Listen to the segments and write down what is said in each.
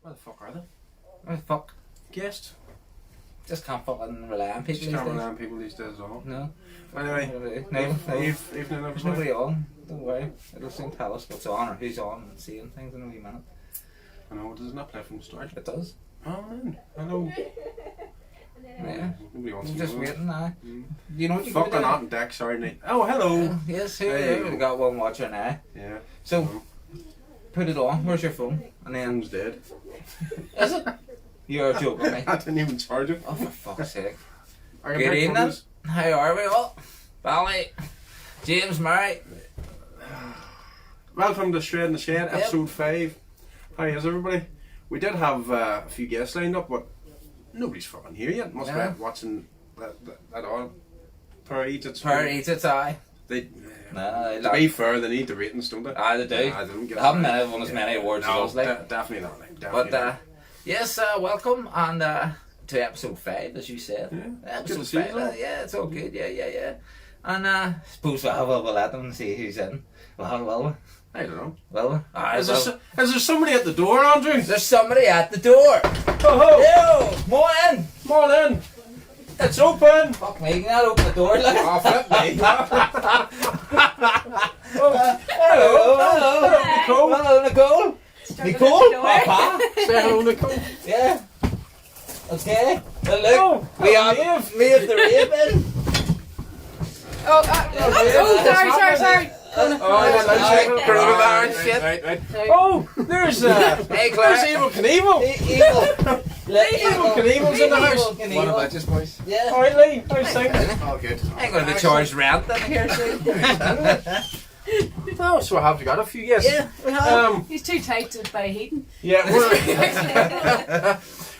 Where the fuck are they? Where the fuck? Guessed. Just can't fucking rely on people. Just can't rely on people these days at all. No. Anyway, No. evening There's everybody. nobody on. Don't worry. It'll soon tell us what's on or who's on and seeing things in a wee minute. I know, does it not play from the start? It does. Oh man, hello. Yeah. Nobody wants I'm to just know. waiting now. You know what you Fucking can do? out on deck, sorry Nate. Oh, hello. Yes, There you here go. we got one watcher now. Yeah. So, put it on. Where's your phone? And then, Phone's dead. is it? You're joking me. I didn't even charge it. Oh, for fuck's sake. Are you Good back evening. from this? How are we all? Bally, James, Murray. Welcome to Shred in the Shed, Yep. episode 5. How is everybody? We did have a few guests lined up, but nobody's fucking here yet. Must No. be watching that all. Per each it's Per each its eye. They, No, to be fair, they need the ratings, don't they? they do. Nah, they don't get They haven't it. won as many awards as No, us, like. definitely not. Like, definitely But, not. yes, welcome and to episode 5, as you said. Yeah, good Episode to see you, 5, though. yeah, it's all good, yeah. And suppose we'll let them see who's in. Well, I don't know. well. Is there somebody at the door, Andrew? There's somebody at the door. Oh, Yo, more in. come on in. It's open. Fuck me, you cannot open the door. Look. Oh, flip me. Hello, Nicole. Hello, Nicole. Nicole? Papa? Say hello, Nicole. Yeah. Okay. Well, look, Oh, we have Maeve the Raven. Sorry. Coronavirus shit. Right. Oh, there's Hey, Claire. there's Evil Knievel. Evil Knievel's in the house. What about this, boys? Yeah. Alright, Lee, how's things? Oh, good. Ain't gonna be charged rent in here soon. Oh, so have you got a few guests? Yeah, we have. He's too tight to buy heating. Yeah,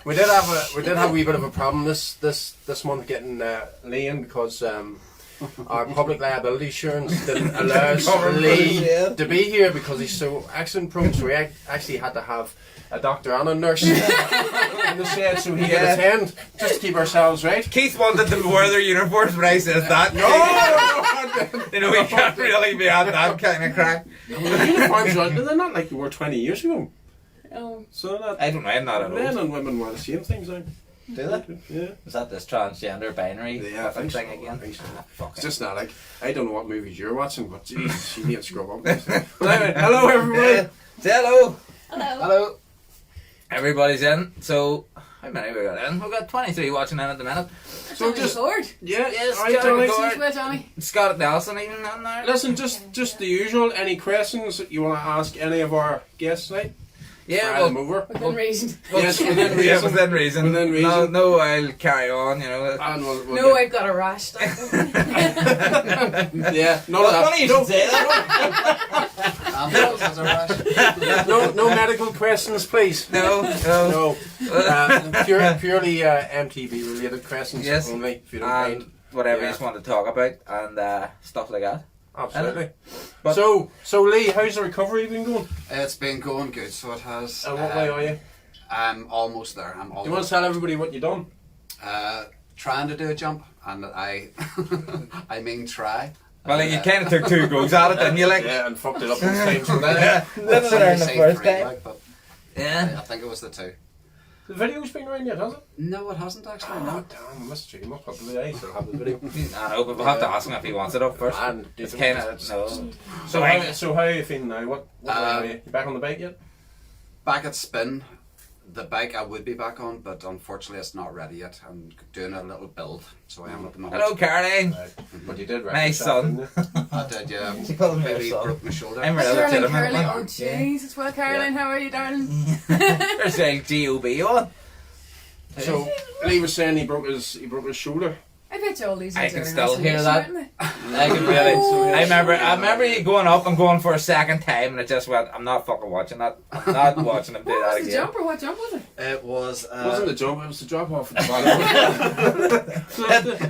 we did have a wee bit of a problem this month getting Lee in because our public liability insurance didn't allow us Lee to be here because he's so accident prone. So we actually had to have a doctor and a nurse in the shed so he could attend just to keep ourselves right. Keith wanted to wear their uniforms when I says that. No, You know, we can't really be on that kind of crack. the uniforms they're not like they were 20 years ago. Oh. So that I don't know, I'm not at men all. and women wear the same things now. Do they? Yeah. Is that this transgender binary Yeah, I think so. thing again? I think so. Fuck It's it. just not like I don't know what movies you're watching, but geez, she needs to scrub up. But anyway, hello everybody. Say hello. Hello. Everybody's in. So, how many we got in? We've got 23 watching in at the minute. So just Lord. yeah, Yes, alright, Johnny, Johnny. go. Where, Johnny? Scott Nelson even in there. Listen, just the usual. Any questions that you want to ask any of our guests tonight? Yeah, Fire them well, over. Within reason. Yes, within yeah, reason. within reason. Within reason. No, I'll carry on, you know. And we'll No, I've got a rash. yeah, none of that. Funny you should say that. Ambulance has a rash. No medical questions, please. No. No. Purely MTV related questions Yes. only, if you don't mind. And whatever Yeah. you just want to talk about and stuff like that. Absolutely. But- So Lee, how's the recovery been going? It's been going good, so it has. And what way are you? I'm almost there. I'm Do you want to almost tell everybody what you done? trying to do a jump, and I mean try. Well, like, you kind of took 2 goes at it, didn't you? Like, Yeah, and fucked it up on stage. So yeah, that's what I learned the Say first 3, time. like, but Yeah. I think it was the 2. The video's been around yet, has it? No, it hasn't actually. Oh, No. damn, I must check him up probably. I still have the video. I know, but we'll have to ask him if he wants it up first. And It's kind of no. So how are you feeling now? What way are you? You back on the bike yet? Back at spin, the bike I would be back on, but unfortunately it's not ready yet. I'm doing a little build, so I am at the moment. Hello, Caroline. But you did wreck My yourself, son. didn't you? I did, yeah. She called me Maybe her son. broke my shoulder. I'm relative to Caroline, him. oh Jesus. Well, Caroline, how are you, darling? There's like G.O.B. on. So Lee was saying he broke his shoulder. I bet you all these I ones can are still in hear isolation, that. aren't they? I can really. I remember you going up and going for a second time, and it just went. I'm not fucking watching that. I'm not watching him do What that was the again. jump, or what jump was it? It was. It wasn't the jump, it was the drop off at the bottom.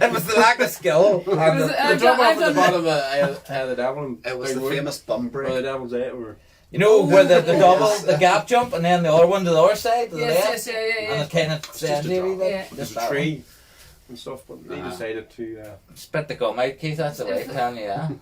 It was the lack of skill. Was And it- The I've drop done- off I've at the done bottom of the devil. And It was Big the Wood. famous bum Where the break. devil's eight were. you know where the double, the gap jump, and then the other one to the other side, to the left, Yes, yeah. and it kind of just a sends you a wee drop. bit. Yeah. There's Just a that tree and stuff, but Lee decided to. Spit the gum out, Keith. That's the way. Telling you that.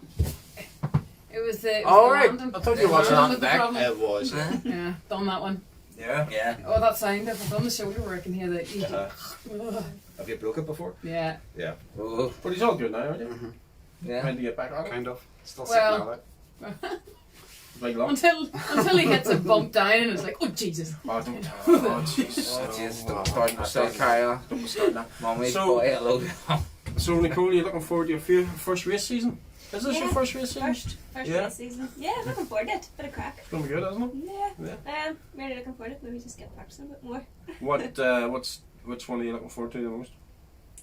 It was the. All right. random- I thought you were watching random on was the deck. problem. It was. Yeah, done that one. Yeah. Yeah. Oh, that sound of it on the shoulder work in here that you Have you broke it before? Yeah. Yeah. Oh, But he's all good now, aren't you? yeah. Trying to get back on it. Kind of. Still Well- sitting on it. Big lump. until he hits a bump down and it's like, oh Jesus. Oh, don't tell me. Oh, jeez. Oh, jeez, Oh, don't start yourself, Kyle. Don't start now. Mommy's So- boy, hello. So, Nicole, you're looking forward to your first race season? Is this your first race season? First Yeah. race season. Yeah, looking forward to it. Bit of crack. It's going to be good, isn't it? Yeah. Really looking forward to it. Maybe just get practicing a bit more. Which one are you looking forward to the most?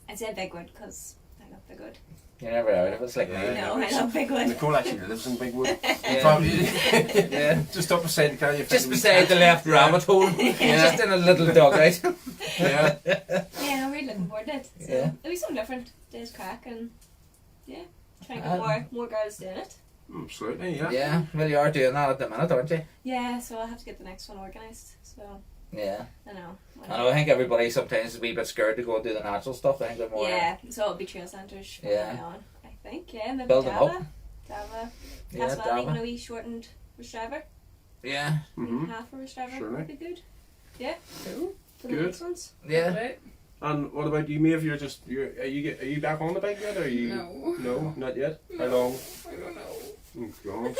I'd say Bigwood because I love Bigwood. You're never out of it. It's like Yeah. me. No, I love Bigwood. Nicole actually lives in Bigwood. Yeah. Probably. Yeah. Just up beside the car. You Just beside the left rabbit hole. Just in a little dugout. Yeah. Yeah, I'm really looking forward to it. So Yeah. it'll be something different. Day's crack and yeah, trying to Uh, get more girls doing it. Absolutely, yeah. Yeah, well, you are doing that at the minute, aren't you? Yeah, so I'll have to get the next one organised. So Yeah. I know. I think everybody sometimes is a wee bit scared to go and do the natural stuff. I think they're more. Yeah, so it'll be trail centres from Yeah. now on. I think. Yeah, maybe Build them Dava. up. Dava. Yeah, As well, even Dava. a wee shortened Restriver. Yeah. Mm-hmm. Half a Restriver Surely. would be good. Yeah. Cool. For the Good. next ones. Yeah. Right. And what about you, Maeve? Are you back on the bike yet? Or are you? No. No, not yet. How long? I don't know. Oh, God.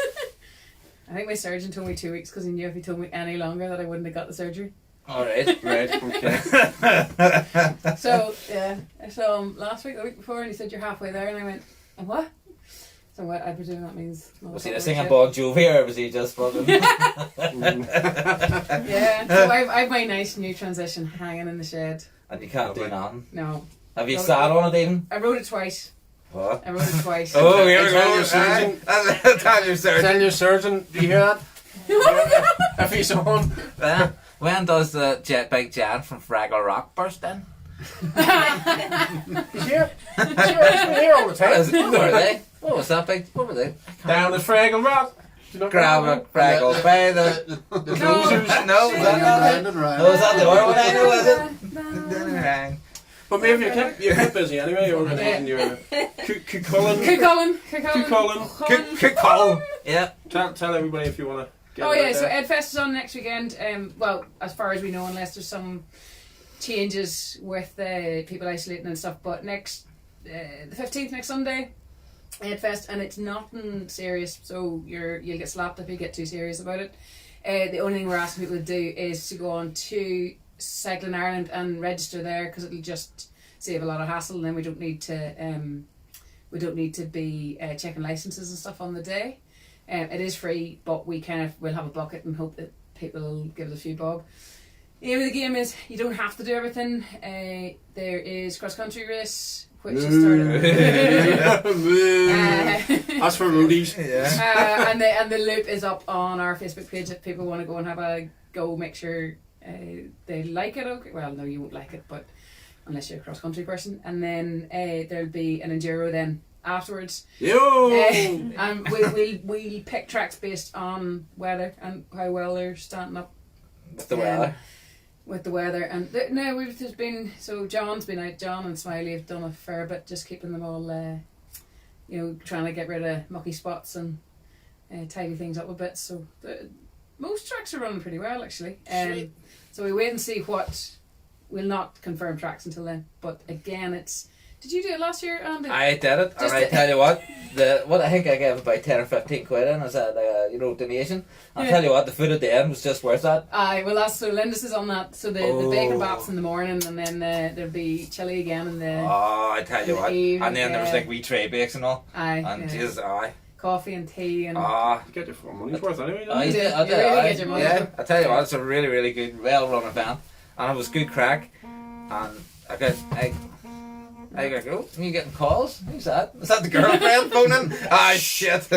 I think my surgeon told me 2 weeks because he knew if he told me any longer that I wouldn't have got the surgery. All right. Right. Okay. So yeah, I saw him last week, the week before, and he said you're halfway there, and I went, and what? So what? I presume that means. Was he singing Bon Jovi or was he just fucking? Yeah. So I've my nice new transition hanging in the shed. And you can't do nothing. No, Have you sat on it even? I wrote it twice. What? I wrote it twice. Oh, here we Tell go. your surgeon. Tell your surgeon. Tell your surgeon. Do you hear that? If he's on. When does the big Jan from Fraggle Rock burst in? He's here. He's here all the time. What were they? What was that big? What were they? Down at Fraggle Rock. Do you not Grab know a Fraggle by the losers. No, was that not Round it? and round. No, was that the other one I know, was it? But maybe you're kept busy anyway. You're organising your Cucullin. Cucullin. Yeah. Tell everybody if you want to. Oh yeah, so edfest is on next weekend. Well, as far as we know, unless there's some changes with people isolating and stuff. But next, the 15th, next Sunday, edfest, and it's nothing serious. So you'll get slapped if you get too serious about it. The only thing we're asking people to do is to go on to Cycling Ireland and register there because it'll just save a lot of hassle, and then we don't need to be checking licenses and stuff on the day. It is free, but we'll have a bucket and hope that people will give it a few bob. The aim of the game is you don't have to do everything. There is cross country race, which has started. That's for roadies. Yeah. And the loop is up on our Facebook page if people want to go and have a go. Make sure they like it. Okay, well, no, you won't like it, but unless you're a cross country person, and then there'll be an enduro then afterwards. Yo! And we'll pick tracks based on weather and how well they're standing up With the weather. with the weather. And no, we've just been, so John's been out. John and Smiley have done a fair bit, just keeping them all trying to get rid of mucky spots and tidy things up a bit. So most tracks are running pretty well actually. So we wait and see what. We'll not confirm tracks until then, but again, did you do it last year, Andy? I did it, and Just I tell you what, what I think I gave about 10 or 15 quid in as a donation. I'll tell you what, the food at the end was just worth that. Aye, well that's so Lindis is on that. So the bacon baps in the morning, and then there'll be chili again in the Oh, I tell you what, Eve, and then there was like wee tray bakes and all, aye, and yeah. Jesus, aye, coffee and tea and ah. You get your full money's worth anyway, don't I you? do. did, I You did, really aye. get your money. Yeah, I tell you what, it's a really, really good, well-run event, and it was good crack, and I gotta go. Are you getting calls? Who's that? Is that the girlfriend phoning? Ah, shit.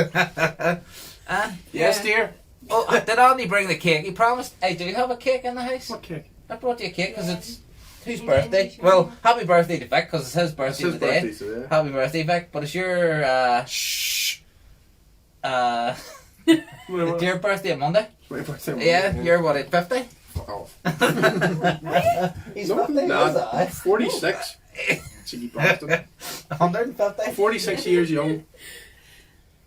Yes, dear. Oh, did Andy bring the cake? He promised. Hey, do you have a cake in the house? What cake? I brought you a cake because it's whose birthday? Well, happy birthday to Vic because it's his birthday It's his today. birthday today. Happy birthday, Vic. But it's your Shh. it's your birthday on Monday. My birthday. Yeah, you're what, at 50? Fuck off. He's No, 50, nah, is that? 46. Cheeky bastard. 150. 46 years young.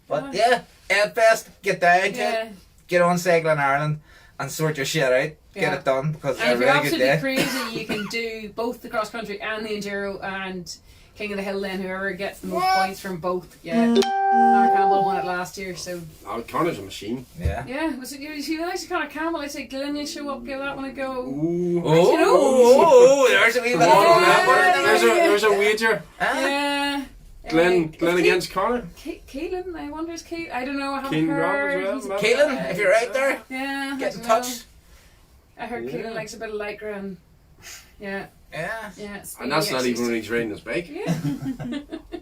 But yeah, edfest, get down to yeah. it. Get on Cycling Ireland. and sort your shit out. Get Yeah. it done because And it's if a you're really good day. absolutely crazy, you can do both the cross country and the enduro and King of the Hill. Then whoever gets the most points from both. Yeah, Connor Campbell won it last year, so Connor's a machine. Yeah. yeah. Was it you like Connor Campbell? I say Glenn, you show up, give that one a go. Ooh. Oh, there's a wee bit Come of on, Yeah. there's a wager. Yeah. Glenn If against Connor. Keelan, I wonder is Keelan. I don't know. I haven't Keelan Grant heard. as well, He's- maybe? Keelan, if you're out there, Yeah. get I in don't know. touch. I heard Yeah. Keelan likes a bit of lycra and yeah, Yeah. yeah. And that's not even when he's riding his bike. Yeah.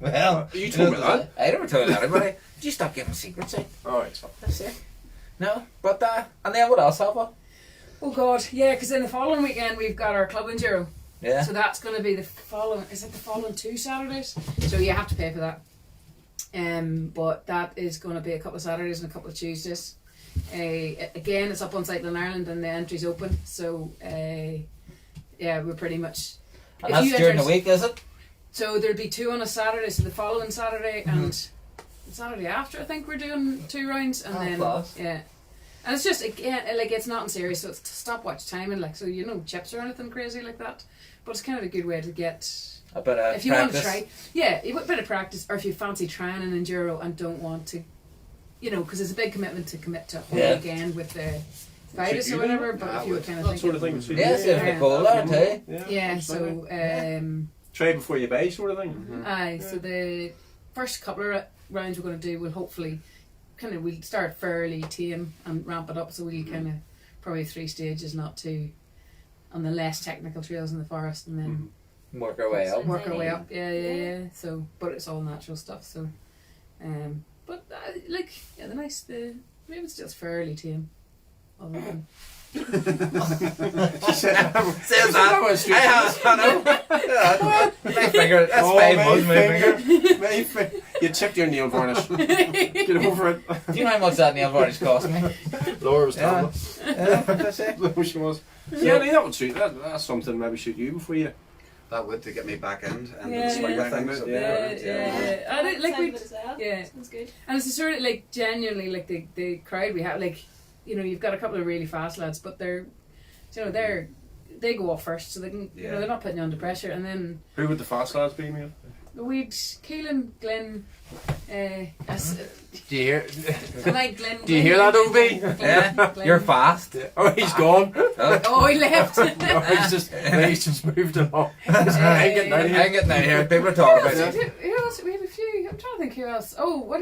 Well, You told me that. I never told anybody. You stop giving secrets out. Alright, so. That's it. No, but and then what else, Alpha? Oh God, yeah. Because then the following weekend we've got our club enduro. Yeah. So that's going to be the following. Is it the following 2 Saturdays? So you have to pay for that. But that is going to be a couple of Saturdays and a couple of Tuesdays. Again, it's up on site in Ireland and the entry's open. So yeah, we're pretty much. And if that's you during the enter- week, is it? So there'll be 2 on a Saturday. So the following Saturday and the Saturday after, I think we're doing 2 rounds, and then class. yeah. And it's just again like it's not in series, so it's stopwatch timing, like so chips or anything crazy like that. But it's kind of a good way to get A bit of if you practice. want to try, yeah, a bit of practice, or if you fancy trying an enduro and don't want to, because it's a big commitment to commit to a whole Yeah. weekend with the virus you or whatever. But Yeah, if you were I kind of That sort of thinking, thing. Yeah, see if Nicole there too. yeah, so Try before you buy, sort of thing. aye, so the first couple of rounds we're going to do will hopefully we'll start fairly tame and ramp it up, so we'll kind of probably 3 stages, not too on the less technical trails in the forest, and then Work our way up. work our way up. Yeah. So, but it's all natural stuff. So, but the ravensdale's fairly tame. Other than She said Says that. I know. Yeah. My finger. That's 5 months, my finger. You chipped your nail varnish. Get over it. Do you know how much that nail varnish cost me? Laura was Yeah. telling us. Yeah, that's it. Laura she was. Yeah, that would suit. That's something maybe suit you before you. That would to get me back in and Yeah. the swing of Back things. into it, yeah. I don't, like Side we, of it as well. yeah. Sounds good. and it's a sort of like genuinely like the crowd we have, like you've got a couple of really fast lads, but they go off first, so they can Yeah. they're not putting you under pressure, and then Who would the fast lads be, mate? we'd Keelan, Glenn, Do you hear? and I Glenn. Do you hear that, Obi? Yeah, Glenn. you're fast. Oh, he's gone. Oh. Oh, he left. No, he's just moved along. I'm getting out of I'm here. getting out of here. People are talking about Who it. who else? We had a few. I'm trying to think who else. Oh, what?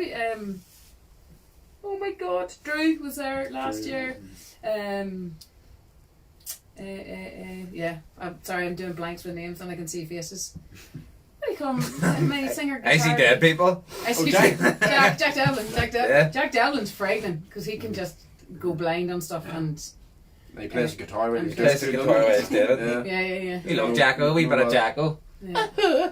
Oh my God, Drew was there last year. Yeah. I'm sorry, I'm doing blanks with names and I can see faces. What do you call him? My singer. I see guitar- dead people. I see Jack. Jack Devlin. Yeah. Jack Devlin's frightening because he can just go blind on stuff and He plays the guitar when he's Plays the guitar while he's doing it. Yeah. You love Jacko, a wee bit of Jacko. yeah.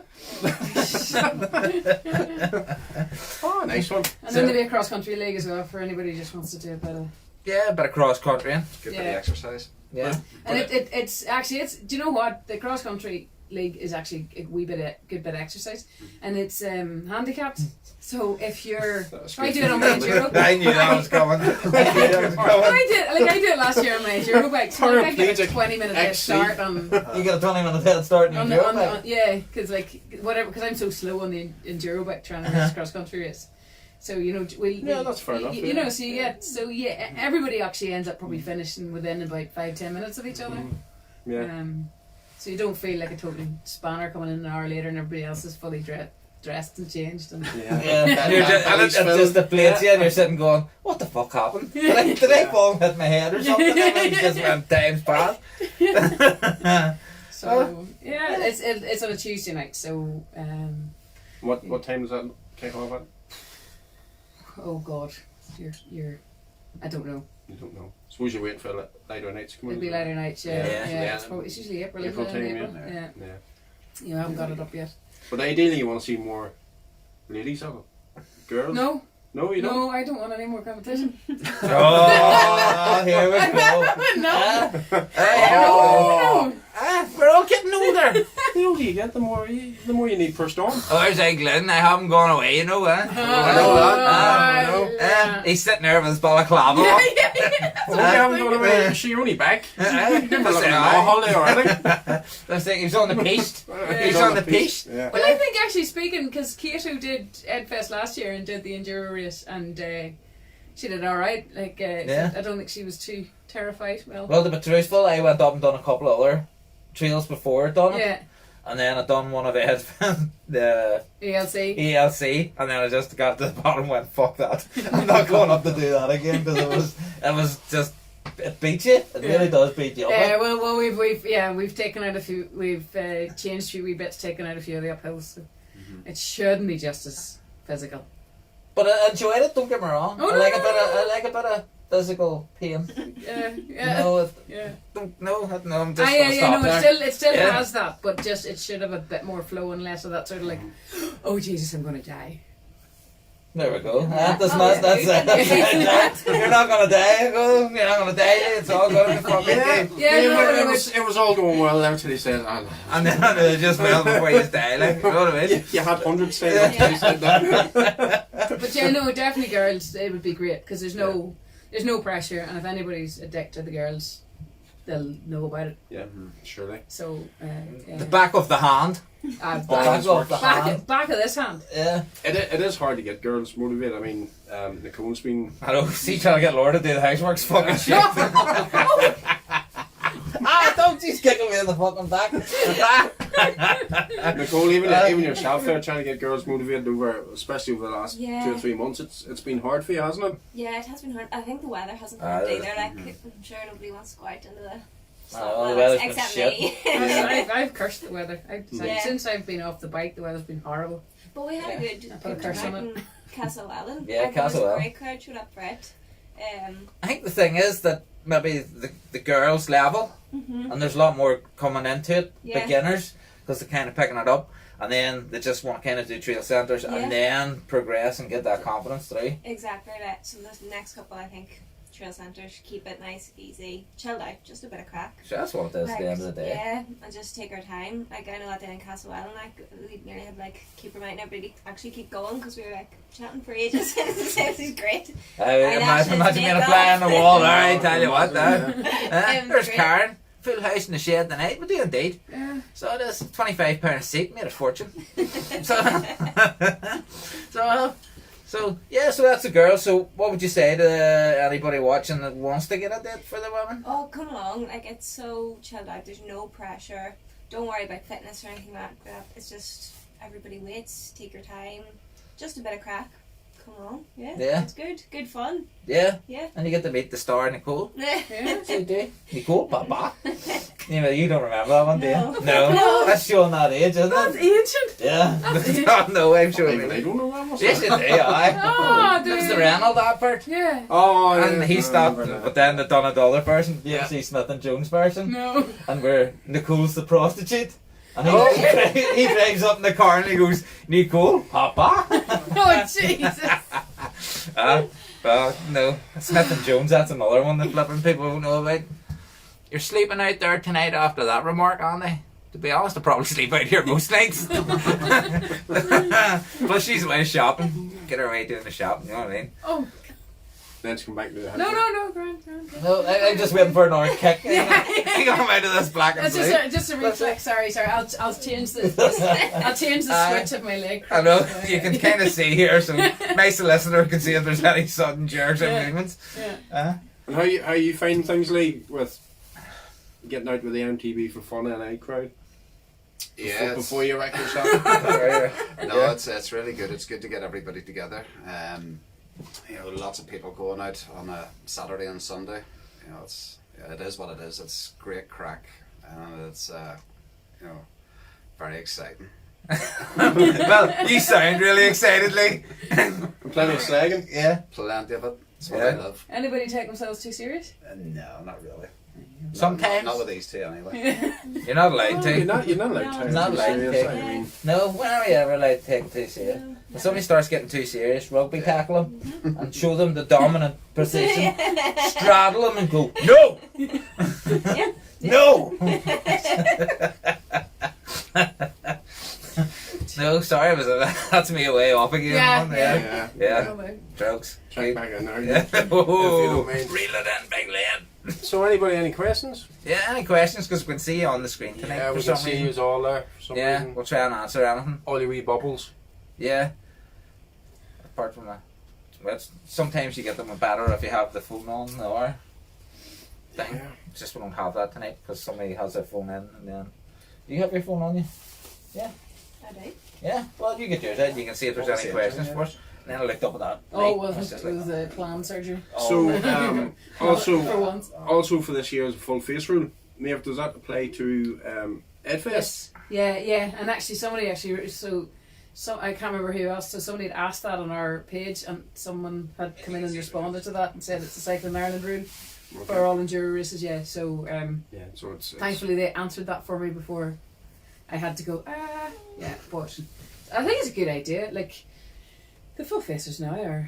Oh, nice one. And then there'll be a cross country league as well for anybody who just wants to do a bit of. Yeah, a bit of cross country. Good bit Yeah. of exercise. Yeah. And it's actually do you know what, the cross country league is actually a wee bit of good bit of exercise, and it's handicapped. So if you're, I do it on my enduro. I knew that was coming. I did it last year on my enduro bike. So like, I get a Paraplegic 20-minute head XC. start on. You got a 20-minute head start in your enduro bike. Yeah, because because I'm so slow on the enduro bike trying to race cross country race. So Yeah, that's fair enough, You yeah. know, so you get everybody actually ends up probably finishing within about 5-10 minutes of each other. Yeah. So you don't feel like a total spanner coming in an hour later and everybody else is fully dressed and changed. And Yeah, and it's just the plates, and you're sitting going, what the fuck happened? Did I fall and hit my head or something? And it just went times past. so yeah, it's on a Tuesday night. So What time does that kick off at? oh God, you're I don't know. You don't know. Suppose you're waiting for later nights to come in. It'll be later nights. Yeah, Yeah. It's usually April. April isn't it? time, April? Yeah. Yeah. You haven't got it up yet. But ideally, you want to see more ladies of it. Girls? No, No, you don't? no, I don't want any more competition. Oh, here we go. No. Oh, No. we're all getting older. older you get, the more you need per storm. Oh, there's Glenn. I haven't gone away, you know, I know that. he's sitting there with his balaclava on. Oh, you haven't gone away. Is she only back? You didn't look at a holiday or anything. That's it. He was on the piste. He was on the piste. Yeah. Well, I think actually speaking, because Kato did Edfest last year and did the enduro race, and she did all right. Like, I don't think she was too terrified. Well, to be truthful, I went up and done a couple of other trails before I done it. Yeah. And then I done one of the ELC, and then I just got to the bottom and went, fuck that. I'm not going up to do that again, because it was just, it beats you. It really does beat you up. Well, we've taken out a few, we've changed a few wee bits, taken out a few of the uphills, so it shouldn't be just as physical. But I enjoyed it, don't get me wrong. Oh, I like a bit of physical pain. Yeah. No, I'm just gonna stop there. It still has that, but just it should have a bit more flow and less of that sort of like, oh Jesus, I'm gonna die. There we go. That's it. You're not gonna die. You're not gonna die. It's all gonna be fucking good. It was all going well there until he said, and then it just fell before you die. Like, you know what I mean? You had hundreds saying that until he said that. But yeah, no, definitely girls. It would be great because there's no pressure, and if anybody's addicted to the girls, they'll know about it. Yeah, surely. So the back of the hand. Back of this hand. Yeah. It is hard to get girls motivated. I mean, Nicole's been. I know. See, trying to get Laura to do the housework's fucking shit. Don't just kick me in the fucking back. Nicole, even yourself there, trying to get girls motivated especially over the last 2 or 3 months. It's been hard for you, hasn't it? Yeah, it has been hard. I think the weather hasn't helped either. Like, I'm sure nobody wants to go out into the the weather's been except shit. me. I've cursed the weather. Since I've been off the bike, the weather's been horrible. But we had a good curse on in Castlewellan. Yeah, Castlewellan. Great crowd showed up for it. I think the thing is that maybe the girls level, and there's a lot more coming into it, beginners, because they're kind of picking it up, and then they just want to kind of do trail centres and then progress and get that confidence through. Exactly that. So the next couple, I think, trail centres, keep it nice, easy, chilled out, just a bit of crack. So that's what it is at the end of the day. Yeah, and just take our time. Like, I know that day in Castlewellan, like, we nearly had like keep reminding everybody to actually keep going because we were like chatting for ages. This is great. Imagine being a fly on the wall there, I tell you what there. There's Karen. Full house in the shed tonight. We do indeed. Yeah. So it is £25 a seat, made a fortune. So that's a girl. So what would you say to anybody watching that wants to get a date for the women? Oh, come along. Like, it's so chilled out. There's no pressure. Don't worry about fitness or anything like that. It's just everybody waits, take your time. Just a bit of crack. Come on. Yeah. It's good. Good fun. Yeah. Yeah. And you get to meet the star Nicole. Yeah. So you do. Nicole Papa. You don't remember that one, do you? No. No. That's showing that age, isn't That's it? ancient. Yeah. No, I'm sure. I don't know that one. Yes, you do. Aye. Oh, That's the Reynolds advert. Yeah. Oh, yeah. And he stopped, but then they done another version. Yeah. See Smith and Jones version. No. And where Nicole's the prostitute. And he drives up in the car and he goes, Nicole, Papa. Oh, Jesus. Well, no. Smith and Jones, that's another one that flipping people don't know about. You're sleeping out there tonight after that remark, aren't they? To be honest, I probably sleep out here most nights. Plus, she's away shopping. Get her away doing the shopping, you know what I mean? Oh. Then to come back to the house. No, grand. No, I'm just waiting for another kick. You come out of this black and It's blue. just a reflex. Sorry. I'll change the switch of my leg. I know, you can kind of see here, so nice listener can see if there's any sudden jerks or movements. Yeah. And how you find things, Lee, with getting out with the MTB for fun and a crowd? Yeah, before you wreck yourself. No, it's really good. It's good to get everybody together. Lots of people going out on a Saturday and Sunday. It is what it is. It's great crack, and it's very exciting. Well, you sound really excited, Lee. Plenty of slagging. Yeah, Plenty of it. That's what I love. Anybody take themselves too serious? No, not really. Sometimes. Not with these two, anyway. You're not allowed to. You're not allowed to. Not allowed to. I mean, No, when are we ever allowed to take it too serious? When somebody starts getting too serious, rugby tackle them and show them the dominant position, straddle them and go, no! No! sorry, that's me away off again. Yeah. Yeah. Drugs. Try back in there. Yeah. If you don't mind. Reel it in, big lad. So, anybody, any questions? Yeah, any questions? Because we can see you on the screen tonight. Yeah, for we some can see reason. you all there. For some Yeah, reason. we'll try and answer anything. All your wee bubbles. Yeah. Apart from that. Well, sometimes you get them better if you have the phone on the hour thing. Yeah. It's just we don't have that tonight because somebody has their phone in and then. Do you have your phone on you? I do. Yeah? Well, you get yours out. You can see if there's I'll any see it, questions yeah. for us. And then I looked up at that. Oh, light. well, It's it just was a planned surgery. So, For also, once. also for this year's full face rule, Maeve, does that apply to edfest? Yes. Yeah. And actually, somebody so I can't remember who else. So somebody had asked that on our page, and someone had come in and responded to that and said it's a Cycling Ireland rule for all enduro races. Yeah. So Yeah, so it's thankfully they answered that for me before I had to go. Yeah, but I think it's a good idea. Like the full facers now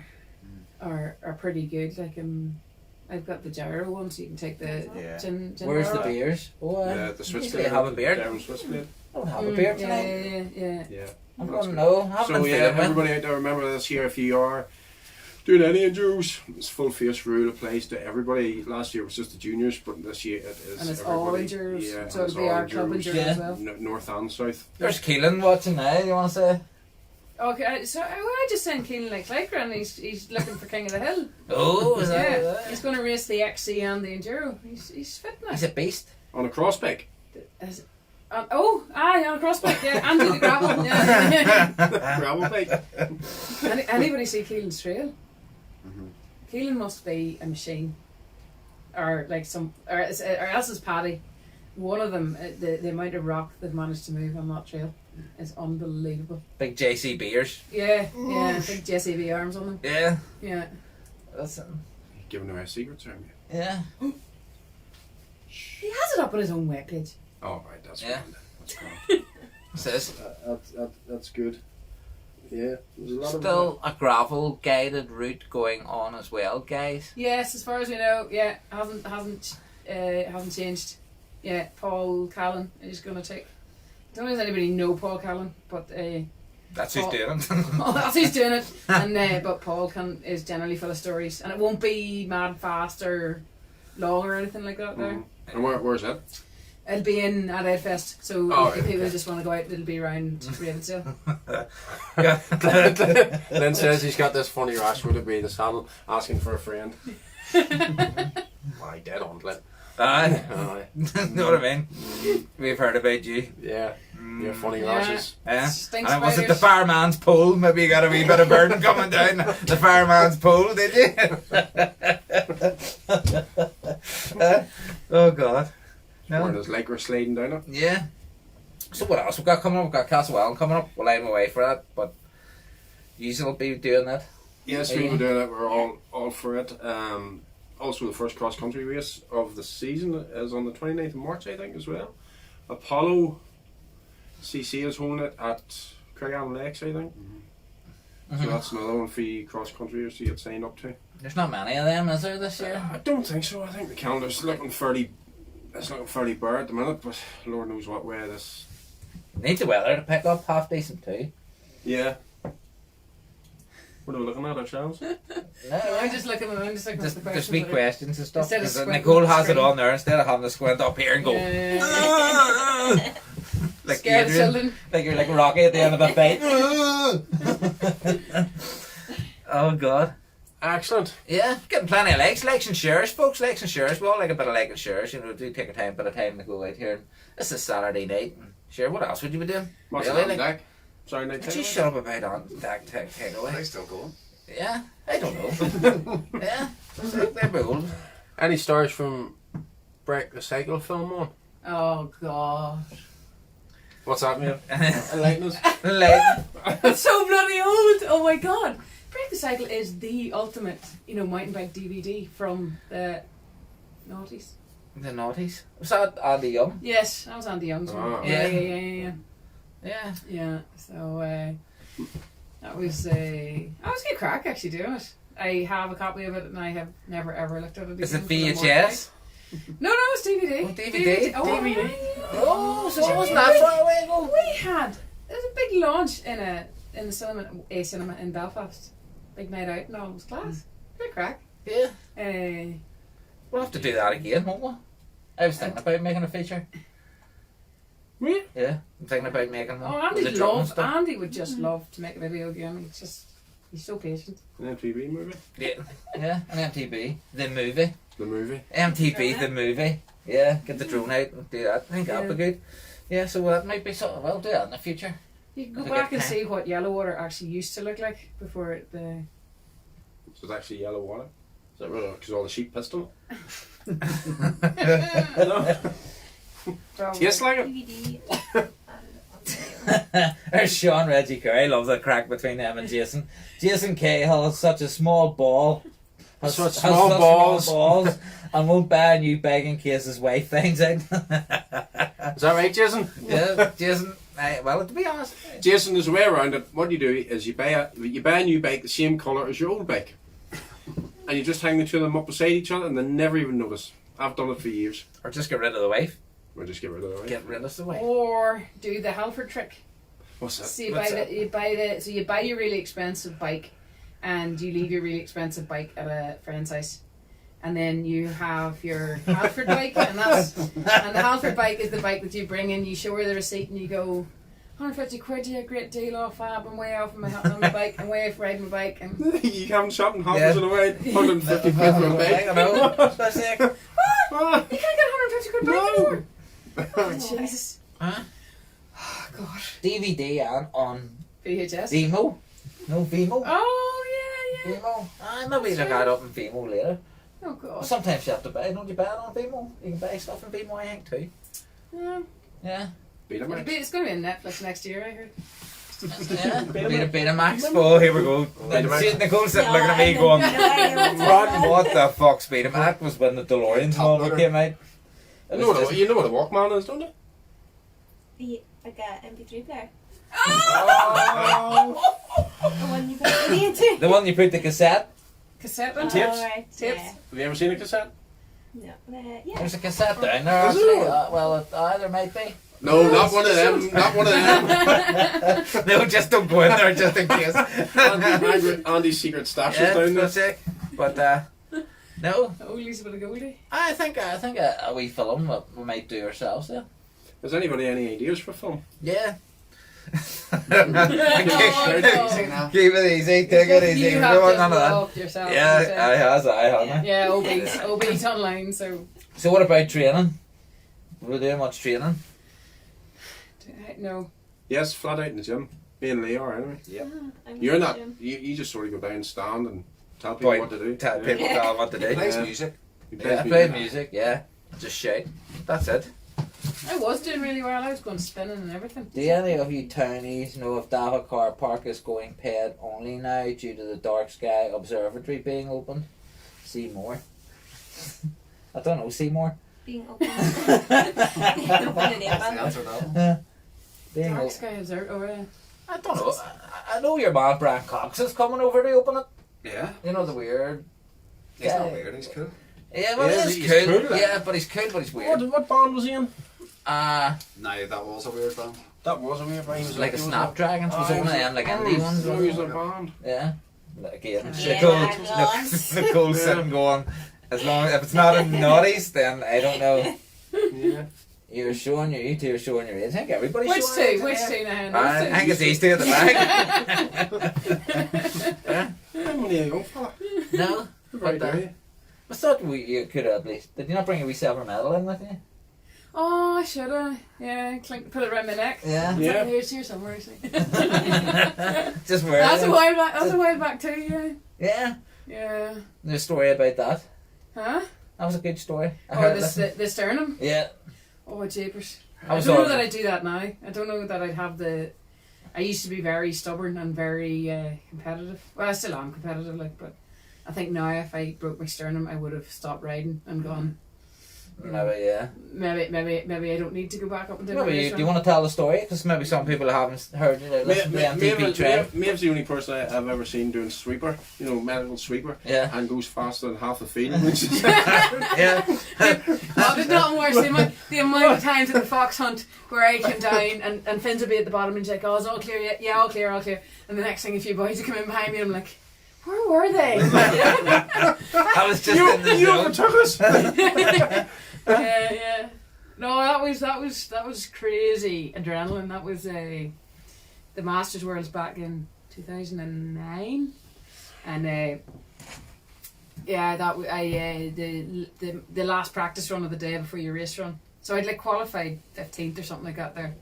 are pretty good. Like I've got the gyro one, so you can take the Yeah. gin Where's the bar. beers? Oh, yeah, the switch usually have a beer. Down switch blade. I don't have a beer tonight. Yeah. Yeah. I That's don't good. know. I haven't So been yeah, feeling well. everybody out there, remember this year if you are doing any enduros, this full face rule applies to everybody. Last year was just the juniors, but this year it is And it's all everybody. enduros, Yeah, so it's it'll be all our club enduros. enduro Yeah. as well. North and south. There's Keelan watching now. You want to say? Okay, so I just sent Keelan like Lycra and he's looking for King of the Hill. Oh, is that? Yeah, he's going to race the XC and the enduro. He's fit now. He's a beast. On a crossback. On a crossback, yeah, and do the gravel. Yeah. Gravel bike. Anybody see Keelan's trail? Mhm. Keelan must be a machine, or like or else it's Paddy. One of them, the amount of rock they've managed to move on that trail is unbelievable. Big JC beers. Yeah, big Jesse V arms on them. Yeah. Yeah. That's it. Giving away secrets, aren't you? Yeah. He has it up on his own webpage. Oh right, that's Yeah. grand. That's grand. Says That's good. Yeah, there's a lot still a gravel guided route going on as well, guys. Yes, as far as we know, yeah, hasn't changed. Yeah, Paul Callan is going to take. I don't know if anybody know Paul Callan, but That's who's Paul- doing it. oh, that's who's doing it. And but Paul is generally full of stories, and it won't be mad fast or long or anything like that. There, And where's that? it'll be in at Edfest, so Oh, if right, people okay. just want to go out, it'll be around Ravensdale. Lynn says he's got this funny rash. Would it be the saddle asking for a friend? Why dead on, Lynn. Aye. Aye. Know what I mean? We've heard about you. Yeah, your funny Yeah. rashes. Yeah. Stinks And was it the spiders. fireman's pole? Maybe you got a wee bit of burden coming down the fireman's pole, did you? Oh God. Wearing No. his leg were sliding down it. Yeah. So what else we've got coming up? We've got Castlewellan coming up. Well, I'm away for that, but you will be doing that. Yes, we were doing it. We're all for it. Also, the first cross country race of the season is on the 29th of March, I think, as well. Apollo CC is holding it at Craic Lakes, I think. So that's another one for you cross country racers to get signed up to. There's not many of them, is there, this year? I don't think so. I think the calendar's looking fairly. It's looking fairly bare at the minute, but Lord knows what way this. Need the weather to pick up, half decent too. Yeah. What are we looking at ourselves? No, I'm just looking at the Just questions. be questions and stuff. Instead of 'cause squinting Nicole at the has it screen. on there instead of having to squint up here and go. Yeah. Like Scare the Adrian, children. like you're like Rocky at the end of a fight. Oh God. Excellent. Yeah, getting plenty of likes and shares, folks. Likes and shares. We all like a bit of like and shares. You know, do take a bit of time to go out here. And this is Saturday night. And share. What else would you be doing? What's Really? on Like, deck? Sorry, night would you shut up about on deck takeaway? They still going. Yeah, I don't know. Yeah, they're old. Any stories from Break the Cycle film on? Oh God. What's that, mate? Enlighten us. Like, It's so bloody old. Oh my God. Break the Cycle is the ultimate, mountain bike DVD from the noughties. the naughties. Was that Andy Young? Yes, that was Andy Young's one. Oh. Yeah. Yeah. So that was good crack actually doing it. I have a copy of it and I have never ever looked at it again. Is it for the more VHS? No, it's DVD. Oh, DVD. Oh, DVD. right. Oh, so it wasn't that far away ago. We had. It was a big launch in the cinema in Belfast. Big night out and all. It was class. Good crack. Yeah. Uh, We'll have to do that again, won't we? I was thinking about making a feature. Really? Yeah, I'm thinking about making one. oh, with the drum and stuff. Andy would just love to make a video again. He's so patient. An MTV movie. Yeah, an MTV, the movie. The movie. MTV, the movie. Yeah, get the drone out and do that. I think that'd be good. Yeah, so that might be something. We'll do that in the future. You can go Have a back good and time. see what yellow water actually used to look like before it. So it's actually yellow water. Is that right? Because all the sheep pissed on it. Tastes like it. DVD. There's Sean Reggie Curry. Loves that crack between them and Jason. Jason Cahill has such a small ball. Has Such such small balls. And won't buy a new bag in case his wife finds out. Is that right, Jason? Yeah, Jason. Well, to be honest, Jason, there's a way around it. What you do is you buy a new bike the same colour as your old bike, and you just hang the two of them up beside each other, and they never even notice. I've done it for years. or just get rid of the wife. Or just get rid of it. Get rid of the wife. Or do the Halford trick. What's that? So you What's buy your really expensive bike, and you leave your really expensive bike at a friend's house, and then you have your Halford bike, and the Halford bike is the bike that you bring in. You show her the receipt, and you go, 150 quid, yeah, great deal off. Fab, I'm way off on my bike. I'm way off riding my bike, and You haven't shot and half Yeah. in a way. 150 quid for a bike. I know. That's it. Ah. you can't get 150 quid bike No. anymore. Oh, Jesus. Huh? Oh, God. DVD and on VHS. Vimo. No Vimo. Oh, yeah, yeah. Vimo. Maybe look that up in Vimo later. Oh, God. Sometimes you have to buy. Don't you buy it on Vimo? You can buy stuff in Vimo, I think too. Yeah. Yeah. Betamax. It's going to be on Netflix next year, I heard. Yeah. Betamax. Oh, here we go. Betamax. Nicole's sitting looking at me going, No idea what you're talking about. what the fuck's Betamax? Was when the DeLoreans and all that came out. It You was know, just- you know what a Walkman is, don't you? Yeah, like a MP3 player. Oh. The one you put it into. the one you put the cassette. Cassette and Tapes? Right, Tapes? yeah. Have you ever seen a cassette? No, yeah. There's a cassette down there Is actually. there? Well, there might be. No, not one of them. Not one of them. No, just don't go in there just in case. Andy's secret stash is Yeah, down there. that's it. But no, Oh, Lisa with a Goldie. I think a wee film that we might do ourselves. Yeah. Has anybody any ideas for film? Yeah. Oh, no. Easy now. Keep it easy. Take it easy. You We have don't want to none of that. involve yourself. Yeah, you say. I have. Yeah, OB's online, so So what about training? We're doing much training. no. Yes, flat out in the gym. Me and Lee are anyway. I'm You're in the not. gym. You just sort of go down and stand and tell people what to do. Tell Yeah. people tell what to do. Plays Yeah. music. He Yeah, plays play music. music. Yeah, just shout. That's it. I was doing really well. I was going spinning and everything. Do any of you townies know if Davit Car Park is going paid only now due to the Dark Sky Observatory being opened? Seymour. I don't know, Seymour. Being open. Open and That's the open. answer now. Being Dark open. Sky Observer. Oh, yeah. I don't know. I know your man Brian Cox is coming over to open it. Yeah. You know the weird. He's guy. not weird, he's cool. Yeah, well, Yeah, he's he's cool. cool, like. Yeah, but he's cool, but he's weird. What band was he in? No, that was a weird band. That was a weird band. He was Like a he was Snapdragons was Ah, one of he them, like oh, indie ones. He was a band. Yeah. Again, Yeah, Nicole sitting going, as long if it's not in naughties, then I don't know. Yeah. You two are showing your age. I think everybody's Which showing two? their age, Which yeah. two now? I think it's these two at the back. I'm only a young fella. No? Right But, there. I thought you could at least. Did you not bring a wee silver medal in with you? Oh, I should have. Yeah, put it around my neck. Yeah. Yeah. Here's here somewhere. Actually. Just wear That's it. a while back. That's a while back too. Yeah. Yeah. Yeah. There's a story about that. Huh? That was a good story. I Or heard the sternum. Yeah. Oh, jeepers. I I was don't know on- that I'd do that now. I don't know that I'd have the. I used to be very stubborn and very competitive. Well, I still am competitive, like, but I think now if I broke my sternum, I would have stopped riding and gone. Maybe, yeah. Maybe I don't need to go back up and do my Maybe, race do you run. want to tell the story? Because maybe some people haven't heard listen to the MTB trail. Maeve's the only person I've ever seen doing sweeper, medical sweeper, Yeah. and goes faster than half the field, which is Yeah. Oh, there's nothing worse. The amount of times at the fox hunt where I came down and Finn's would be at the bottom and she's like, oh, it's all clear, yeah, all clear. And the next thing a few boys would come in behind me and I'm like, where were they? I was just in the you zone. overtook us. Yeah. No, that was crazy adrenaline. That was the Masters Worlds back in 2009, and the last practice run of the day before your race run. So I'd qualified 15th or something like that there,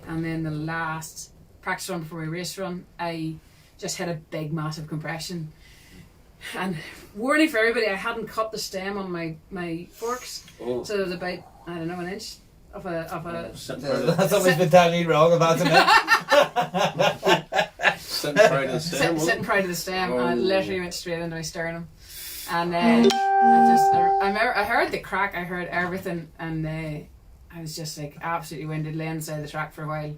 and then the last practice run before my race run, I just had a big massive compression. And warning for everybody, I hadn't cut the stem on my forks, so there was about, I don't know, an inch of a That's always been telling you wrong about it. Sitting proud of the stem. sitting proud of the stem, and I Oh. literally went straight into my sternum. And I heard the crack, I heard everything, and I was just absolutely winded, lay on the side of the track for a while.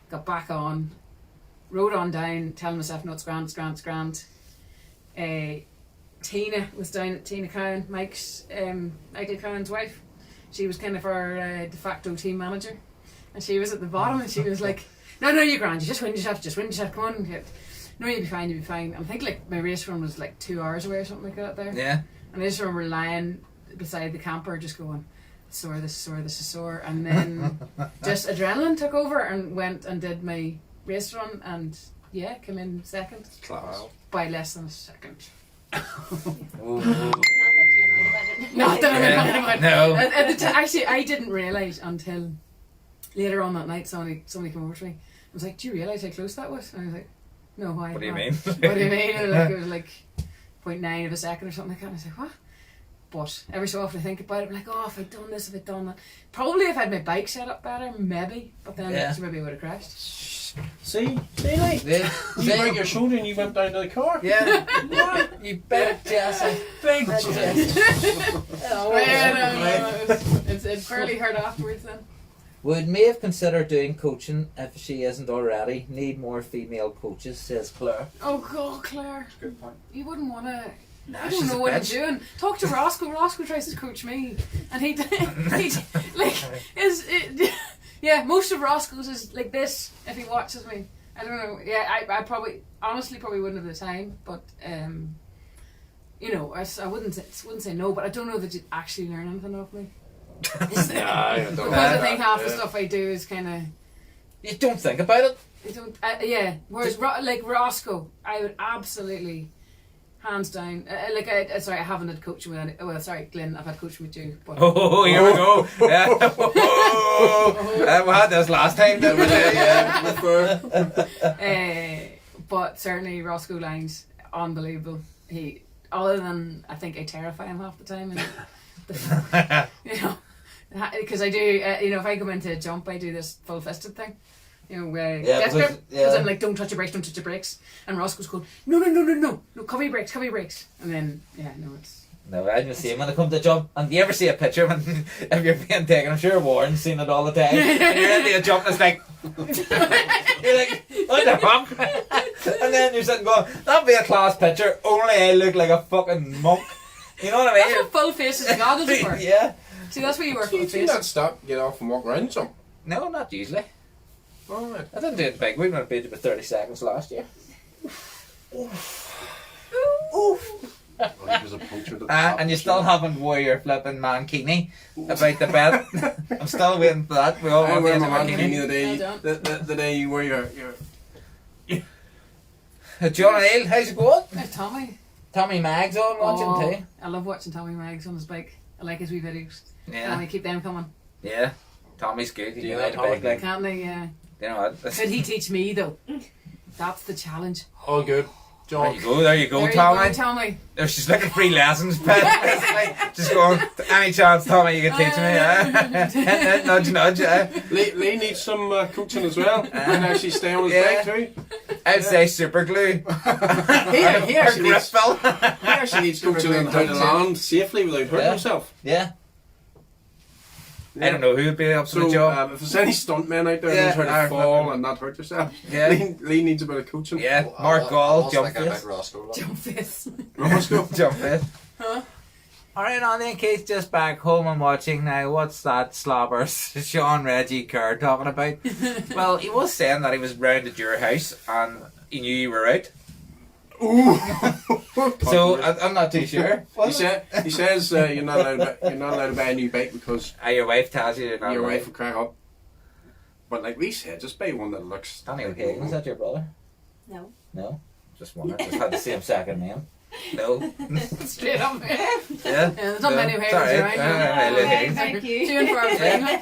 Got back on, rode on down, telling myself, no, it's grand. Tina was down at Tina Cowan, Michael Cowan's wife. She was kind of our de facto team manager, and she was at the bottom, and she was like, no, you're grand, you just win yourself, come on. No, you'll be fine. I think my race run was 2 hours away or something like that there. Yeah. And I just remember lying beside the camper just going, this is sore. And then just adrenaline took over and went and did my race run and came in second. Class. By less than a second. Not that you're not about it. Not that I'm No. At the actually, I didn't realise until later on that night somebody came over to me. I was like, do you realise how close that was? And I was like, no, why? What do you Why? mean? What do you mean? It was 0.9 of a second or something like that. And I was like, what? But every so often I think about it, I'm like, oh, if I'd done this, if I'd done that. Probably if I'd my bike set up better, maybe. But then maybe I would have crashed. See, like, Yeah. you break your shoulder and you went down to the car. Yeah. You big Jesse. Big It fairly hurt afterwards then. Would Maeve consider doing coaching if she isn't already? Need more female coaches, says Claire. Oh God, Claire. Good point. You wouldn't want to. Nah, I she's don't a know what I'm bitch. doing. Talk to Roscoe. Roscoe tries to coach me, and most of Roscoe's is like this. If he watches me, I don't know. Yeah, I probably honestly wouldn't have the time, but I wouldn't say no, but I don't know that you'd actually learn anything off me. I don't Because know. I think half the stuff I do is kind of. You don't think about it? I don't. Whereas Roscoe, I would absolutely, hands down. I haven't had coaching with any. Well, sorry, Glenn, I've had coaching with you. But Oh, here we go. Yeah. We had this last time, didn't we? Yeah. But certainly Roscoe Lines, unbelievable. He, other than I think I terrify him half the time, and because I do. If I go into a jump, I do this full fisted thing. Death grip, because I'm like, don't touch your brakes, and Roscoe's going, no, cover your brakes, and then it's. No, I didn't see him when I come to jump. And you ever see a picture when if you're being taken? I'm sure Warren's seen it all the time. And you're into a jump, and it's like you're like, what the fuck? And then you're sitting going, that'd be a class picture. Only I look like a fucking monk. You know what I mean? That's what full faces and goggles are for. Yeah. See, that's where you work Do you full do face. not stop, get off and walk around some? No, not usually. Alright. I didn't do it big. We went beat about 30 seconds last year. Well, he was a puncture at the top. And you still haven't wore your flipping mankini about the bed. I'm still waiting for that. We all I want wear to my get mankini the day, Well the day you wear your John O'Neill, how's it going? There's Tommy. Tommy Mag's on watching too. I love watching Tommy Maggs on his bike. I like his wee videos. Yeah. And I keep them coming. Yeah. Tommy's good. He Do you can know ride a Tommy? bike like, Can't they? Yeah. you know what? Could he teach me though? That's the challenge. all good. There John. you go, there you go, There you Tommy. go, Tommy. There's just like a free lessons, basically. Just going, any chance, Tommy, you can teach me. Nudge, nudge. Lee needs some coaching as well. He can actually stay on his Yeah. bike too. I'd say super glue. He actually needs, Grip he actually needs coaching on how to land safely without hurting Yeah. himself. Yeah. I don't know who would be up for the So, job. if there's any stuntmen out there Yeah, who's trying to fall and not hurt yourself, Yeah. Lee needs a bit of coaching. Yeah, Mark Gall, jump like face. Roscoe. Jump face. Roscoe. Jump face. Huh? Alright, on then, Keith, just back home and watching now. What's that slobber Sean Reggie Kerr talking about? Well, he was saying that he was round at your house and he knew you were out. Ooh. So I'm not too sure. He says you're not allowed to buy a new bike because Your wife tells you you're not your right. wife will crack up. But like we said, just buy one that looks. Danny O'Hagan, is that your brother? No. No? Just wondering. Just had the same second name. No. Straight up. Yeah? Yeah, there's not many O'Hagans Sorry. around. Okay, thank you. Doing for our thing.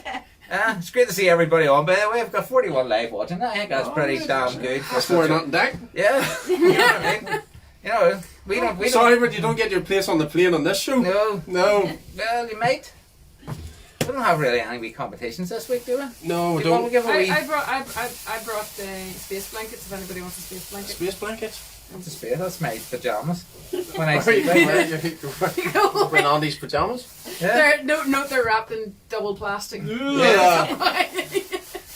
It's great to see everybody on. By the way, we've got 41 live watching. I think that's pretty damn good. That's for nothing, Dak. Yeah. You know what I mean? You know, we don't. Sorry, but you don't get your place on the plane on this show. No. No. Well, you might. We don't have really any wee competitions this week, do we? No, we Do you want don't. to give a wee... I brought space blankets if anybody wants a space blanket. Space blankets. What's the space? That's my pyjamas. When I Are sleep, you wearing on these pajamas? yeah. They're wrapped in double plastic. Yeah.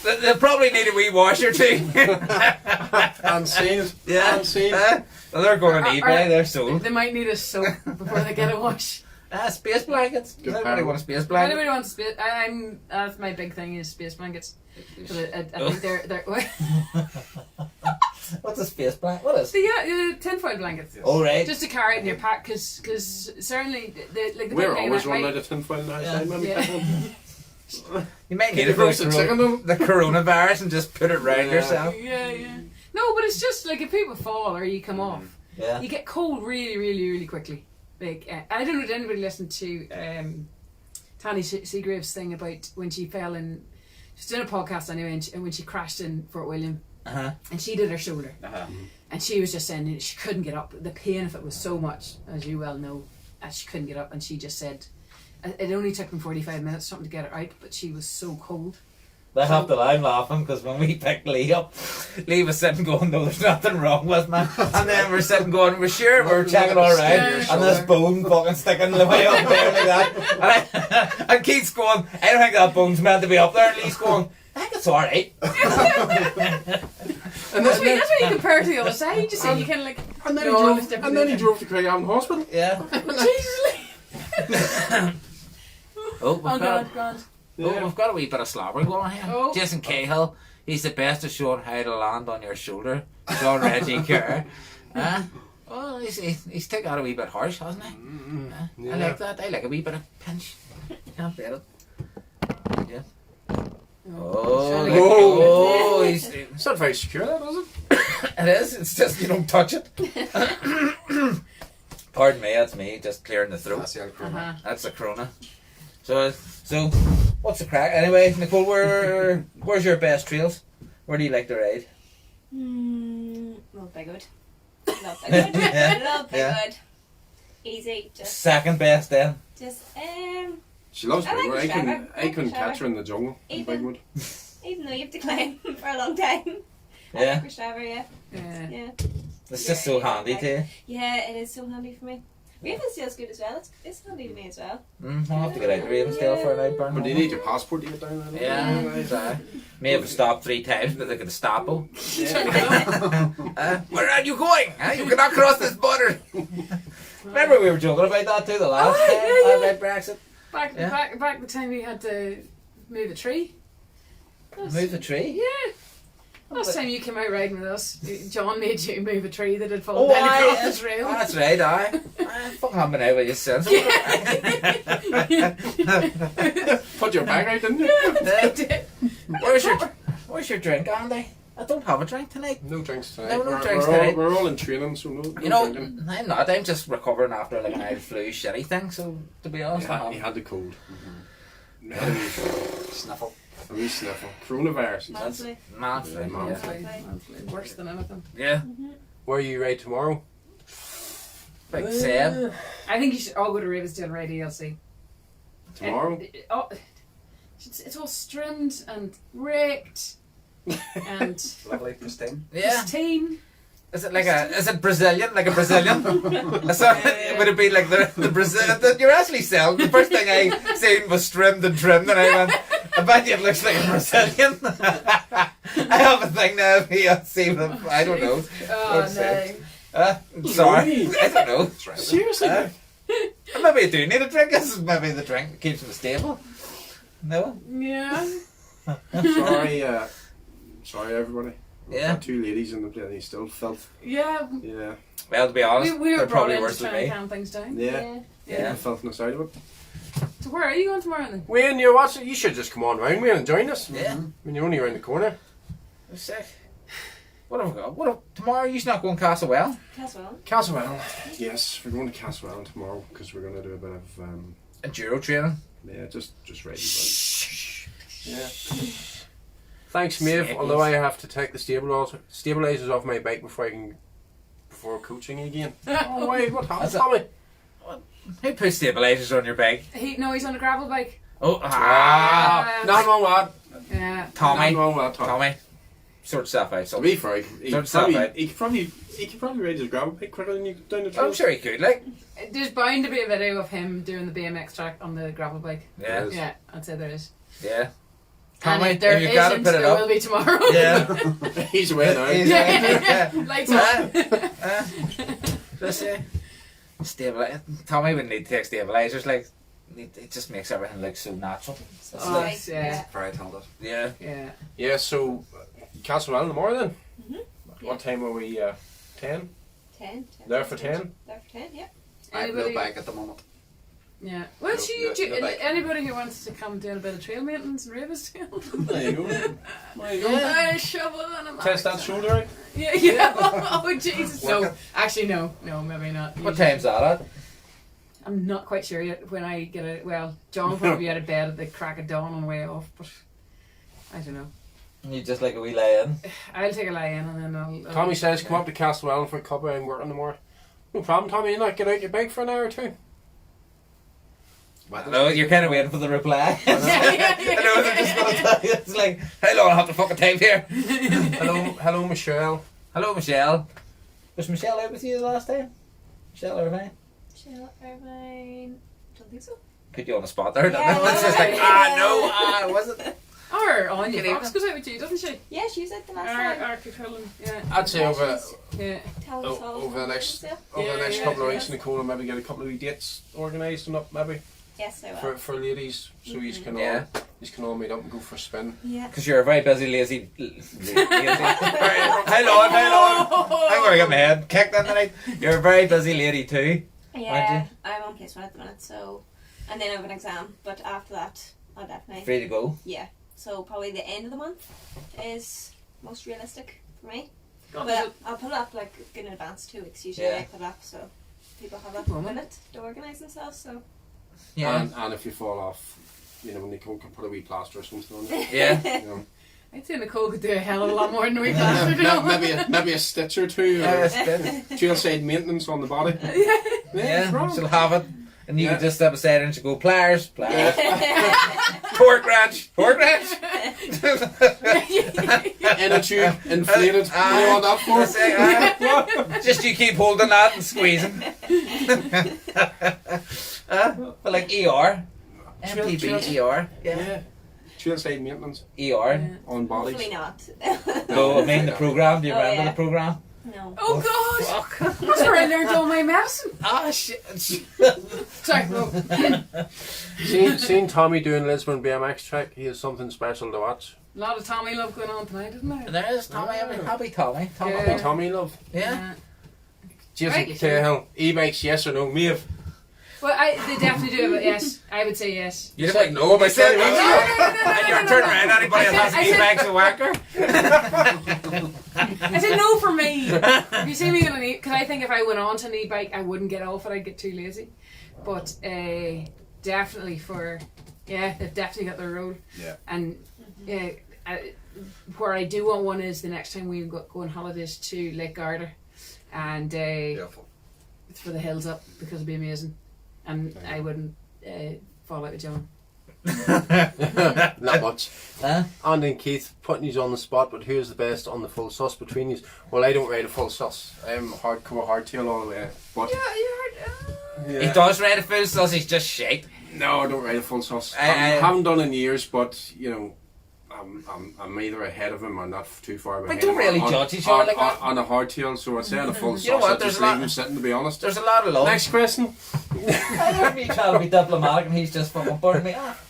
They'll probably need a wee wash or two. Unseen. Yeah. Unseen. Well, they're going on eBay. They're sold. They might need a soap before they get a wash. Space blankets. Does anybody want a space blanket? Anybody wants space? That's my big thing is space blankets. 'Cause I think they're What's a space blanket? What is? the tinfoil blankets. Oh, right. Just to carry it in your pack, because certainly the We're big thing always that running I- out of tinfoil now. Yeah. Yeah. You might need Can it you for grow some chicken though? the coronavirus and just put it round Yeah. yourself. Yeah. No, but it's just like if people fall or you come off, Yeah. you get cold really, really, really quickly. Like I don't know. Did anybody listen to Tanya Seagrave's thing about when she fell in? She's doing a podcast anyway, and when she crashed in Fort William, and she did her shoulder, and she was just saying that she couldn't get up. The pain of it was so much, as you well know, and she couldn't get up. And she just said it only took them 45 minutes something to get her out, but she was so cold. They have to lie laughing because when we picked Lee up, Lee was sitting going, no, there's nothing wrong with me. And then we're sitting going, we're sure, we're checking all right. Yeah. And this bone fucking sticking the way up there like that. And Keith's going, I don't think that bone's meant to be up there. And Lee's going, I think it's alright. And That's what you compare to the other side. You just say you kind of like. And then, No, he it's drove, different. and then he drove to Craigavon Hospital. Yeah. Jesus. Oh, God. we've got a wee bit of slobber going on here. Oh. Jason Cahill, he's the best at showing how to land on your shoulder. Sean Reggie Kerr. Well, he's taken out a wee bit harsh, hasn't he? I like that. I like a wee bit of pinch. Can't beat it. Yeah. Oh, he's... It's not very secure, that is it? It is. It's just you don't touch it. Pardon me, that's me just clearing the throat. That's the old corona. That's a corona. So what's the crack? Anyway, Nicole, where's your best trails? Where do you like to ride? Love Bigwood. Love Bigwood. Yeah. Love Yeah. Bigwood. Easy. Just Second best then. She loves I like Bigwood. the shower. I couldn't catch her in the jungle in Even- Bigwood. even though you have to climb for a long time. I Yeah. like Rostrava, yeah. Yeah. It's just so handy to you. Yeah, it is so handy for me. Ravensdale's good as well. It's handy to me as well. I'll have to get out to Ravensdale for a night burn. But do you need your passport to get down there? Yeah, exactly. May have stopped 3 times, but they could stop him. Where are you going? You cannot cross this border. Remember we were joking about that too the last time about Brexit. Back the time we had to move a tree. Move the tree. Yeah. Last time you came out riding with us, John made you move a tree that had fallen Oh, down aye, across the trail. that's right, I fucking haven't been out with you since. Put your bag out, didn't you? Where's your drink, Andy? I don't have a drink tonight. No drinks tonight. No We're- drinks we're all- tonight. We're all in training, so no You know, drinking. I'm not. I'm just recovering after like an old flu shitty thing. So to be honest, He had the cold. Mm-hmm. Had a wee Sniffle. sniffle. Coronavirus. that's Monthly. monthly. Monthly. Monthly. Worse than anything. Yeah. Where are you right tomorrow? Big Seb. I think you should all go to Ravensdale and ride ELC. Tomorrow? It's all trimmed and raked and Lovely, pristine. Yeah. pristine. Is it like is it Brazilian? Like a Brazilian? Would it be like the Brazilian that you're actually selling? The first thing I seen was trimmed, and I went, I bet you it looks like a Brazilian. I have a thing now. See, I don't know. Oh, no. Sorry. I don't know. Seriously? Maybe I do need a drink. This is maybe the drink that keeps me stable. No? Yeah. Sorry everybody. We've Yeah. got 2 ladies in the plane, he's still filth. Yeah. Yeah. Well, to be honest, We were they're brought probably in worse to than try and me. calm things down. Yeah. Yeah. The filthiness out of it. So where are you going tomorrow then? Wayne, you're watching, you should just come on round, Wayne, and join us. Yeah. When you're only around the corner. Sick. What have we got? Tomorrow you're not going Castlewell? Caswell. Yes, we're going to Caswell tomorrow because we're going to do a bit of Enduro training. yeah, just ready. Yeah. Thanks, Maeve. Although I have to take the stabilizers off my bike before coaching again. Oh wait, what happened, Tommy? Who put stabilizers on your bike? He's on a gravel bike. Oh, Nothing wrong with that. Yeah. Tommy. Nothing wrong with that, Tommy. Sort yourself out. To be fair, he Don't stop it. could probably ride his gravel bike quicker than you down the trail. I'm sure he could, like. There's bound to be a video of him doing the BMX track on the gravel bike. Yeah. Yeah, I'd say there is. Yeah. And Tommy, if there you gotta isn't, put it there up. will be tomorrow. Yeah. He's away now. Yeah. Lights on. Let's say. Tommy would need to take stabilizers, like. It just makes everything look so natural. Oh, Right, yeah. Very talented. Yeah. Yeah. Yeah, so Castlewell tomorrow then. Mhm. What time are we? 10. 10. There for 10. There for 10, yeah. I have no bike at the moment. Yeah. Well, No bike. anybody who wants to come do a bit of trail maintenance in Ravensdale. There you go. There you go. A shovel and a Test that shoulder out. Yeah, yeah. Oh, Jesus. No, actually, no, maybe not. What time's that at? I'm not quite sure yet. When I get it, well, John will probably be out of bed at the crack of dawn on the way off, but I don't know. You just like a wee lay in. I'll take a lie in and then I'll Tommy says, come up to Castlewell for a cuppa and work on tomorrow. No problem, Tommy. You not get out your bike for an hour or two. No, you're kind of waiting for the reply. yeah. I know they're just going to tell you. It's like, how long I have to fucking type here? Hello, Michelle. Hello, Michelle. Was Michelle out with you the last time? Michelle Irvine? Michelle Irvine. Don't think so. Put you on the spot there, doesn't Yeah, it? It's just like, was it? Or Anya Can Fox goes out with you, doesn't she? Yeah, she was at the last time. Our Cullen, yeah. I'd say over Yeah. Tell us all over the about next it, Yeah, couple of yeah. weeks, Nicole will maybe get a couple of wee dates organised and up maybe Yes, I will. for ladies, so you can Yeah. all meet up and go for a spin. Yeah. Because you're a very busy, lazy. Hold on. I'm going to get my head kicked in tonight. You're a very busy lady too. Yeah, I'm on placement at the minute, so. And then I have an exam, but after that, I'll definitely. Free to go. Yeah. So probably the end of the month is most realistic for me. God, But I'll put it up like in advance, 2 weeks usually. Yeah. I put it up so people have a Woman. minute to organise themselves. So Yeah. And if you fall off, Nicole can put a wee plaster or something on it. Yeah. You know. I'd say Nicole could do a hell of a lot more than we plastered. maybe a stitch or two, or trail side maintenance on the body. Yeah. wrong. She'll have it. And you Yeah. can just step aside and she'll go, pliers. Pork ranch. Inner tube inflated. What do you want that for? Just you keep holding that and squeezing. But like ER. MPB ER. Yeah. Trail side maintenance ER. on body. hopefully not. No, I mean the programme. Do you Oh, remember yeah. the programme? No. Oh God! Fuck. That's where I learned all my medicine. Ah, shit. Sorry, no. Seen Tommy doing Lisbon BMX track. He has something special to watch. A lot of Tommy love going on tonight, isn't there? There is Tommy. Happy Tommy. Tommy. Yeah. Hey, Tommy love. Yeah. Jason Right. Cahill. E-bikes, yes or no? Maeve. Well, they definitely do, but yes, I would say yes. You said no about 20 minutes ago. And you're turning around anybody that has I said- e-bags a whacker. I said no for me. If you see me on an because I think if I went on to an e-bike, I wouldn't get off it. I'd get too lazy. But definitely they've definitely got their role. Yeah. And where I do want one is the next time we go on holidays to Lake Garda, and Beautiful. it's for the hills up because it'd be amazing, and I wouldn't fall out with John. Not much. Huh? Andy and Keith, putting you on the spot, but who's the best on the full sauce between you? Well, I don't rate a full sauce. I'm hardcore hardtail all the way. But Yeah, you heard. yeah. He does rate a full sauce, he's just shite. No, I don't rate a full sauce. I haven't done in years, but you know, I'm either ahead of him or not too far behind. don't him really on, judge each other like that. on a hardtail, so I'd say on a full sauce. You know what, I'd there's just a lot- leave him sitting, to be honest. There's a lot of love. Next question. I heard me trying to be diplomatic and he's just fucking burning me off.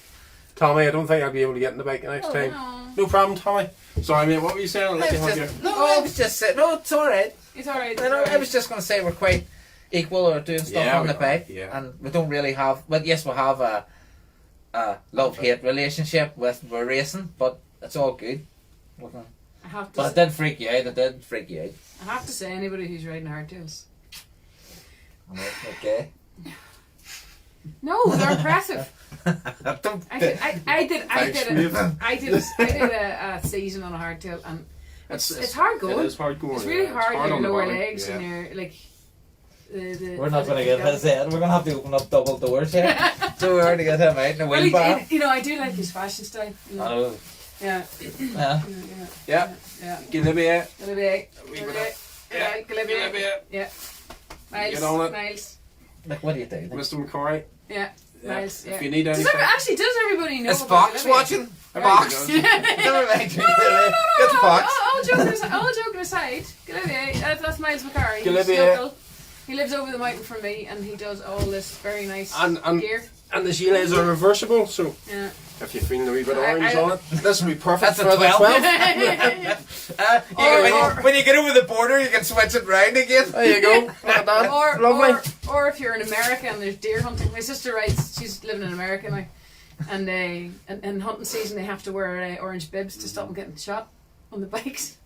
Tommy, I don't think I'll be able to get in the bike next time. No problem, Tommy. Sorry, mate. What were you saying? I'll let you have your. I was just saying, no, it's alright. It's alright. I was just going to say we're quite equal or doing stuff Yeah, on we the are, bike. yeah. And we don't really have, well, yes, we have a love-hate relationship with we're racing, but it's all good. I have to. But it did freak you out, I have to say, anybody who's riding hardtails. Okay. No, they're impressive. Don't- I did Thanks, Maeve. a season on a hardtail, and it's hard going. It is hard going. It's really yeah. hard on on your the lower body, legs yeah. and your like. We're not going to get his head. We're going to have to open up double doors here. So we're going to get him out in a Well, wheelbarrow. you know, I do like his fashion style. You know. Oh, Yeah. yeah. Yeah. Yeah. Gillibby. Gillibby. wee bit of- Yeah. Gillibby. Gillibby. Yeah. Nice. Get on it. Nice. Like, what do you do? Mr. McCoy. Yeah. Nice. If Yeah. you need anything. Does everybody know? Is about Fox Gillibby? watching? There Fox. you go. Never mind. No, Get Fox. all joking aside, Gillibby, that's Miles McCarry. Gillibby, He's yeah. local. He lives over the mountain from me, and he does all this very nice And gear. and the gilets are reversible, so Yeah. if you're feeling a wee bit I- orange I- on it, this will be perfect That's a for the 12. 12. When you get over the border, you can switch it round again. There you go. Look at that. Lovely. or if you're in America and there's deer hunting. My sister rides. She's living in America now, and in hunting season they have to wear orange bibs to stop them getting shot on the bikes.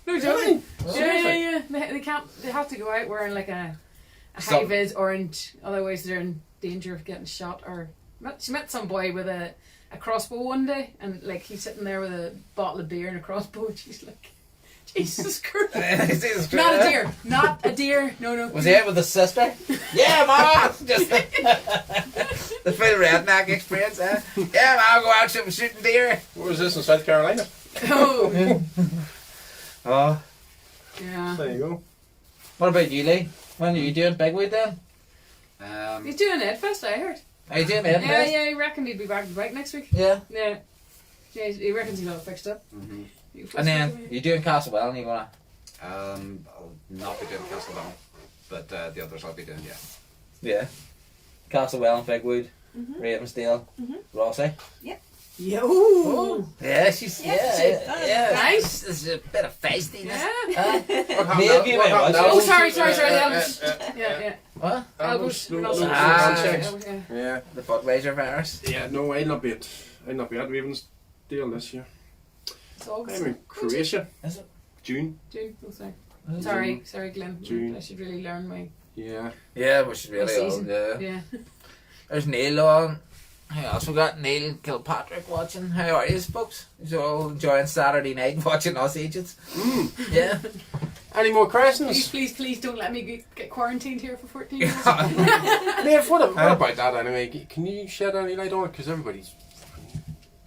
No joking. Yeah. They can't. They have to go out wearing like a Some- high vis orange. Otherwise, they're in danger of getting shot. Or she met some boy with a crossbow one day, and like he's sitting there with a bottle of beer and a crossbow, and she's like, Jesus Christ. Jesus Not a Christ. deer. Not a deer. No. Was he out with his sister? Yeah, Mom! Just the full redneck experience, eh? Yeah, Mom, go out shooting deer. Where was this in South Carolina? Oh. Oh. Yeah. There you go. What about you, Lee? When are you doing Bigwood then? He's doing edfest, I heard. Are you doing it? Yeah, he reckoned he'd be back to the bike next week. Yeah. Yeah. Yeah, he reckons he'll have it fixed up. And then you're doing Castlewell and you're gonna. I'll not be doing Castletown, but the others I'll be doing, yeah. Yeah. Castlewell and Bigwood, Ravensdale, Rossi. Yo. Oh. Yeah, she's Yeah, Nice. There's a bit of feistiness. Yeah. What happened Maybe now? What happened now? now? Oh, sorry, the Uh, elbows. Yeah. What? Elbows. no, Elbows. no, Ah, checks. Elbows, yeah. Yeah. The Budweiser virus. Yeah, no, I'll not be at Ravensdale this year. It's August. I'm in Croatia. Is it? June. June. Oh, sorry, Glenn. June. I should really learn my Yeah. Yeah, we should really season. all, Yeah. There's Neil on. I also got Neil Kilpatrick watching. How are you, folks? You're all enjoying Saturday night watching us agents. Yeah. Any more questions? Please don't let me get quarantined here for 14 days. Maeve, what about that anyway? Can you shed any light on it? Because everybody's...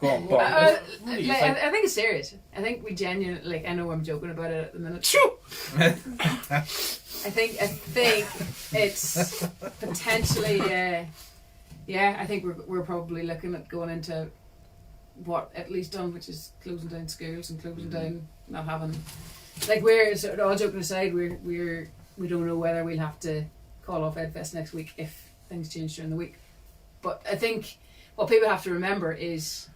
Go on, I What do you think? think it's serious. I think we genuinely, I know I'm joking about it at the minute. I think it's potentially, I think we're probably looking at going into what at least done, which is closing down schools and closing down, not having, like we're sort of all joking aside, we don't know whether we'll have to call off edfest next week if things change during the week. But I think what people have to remember is,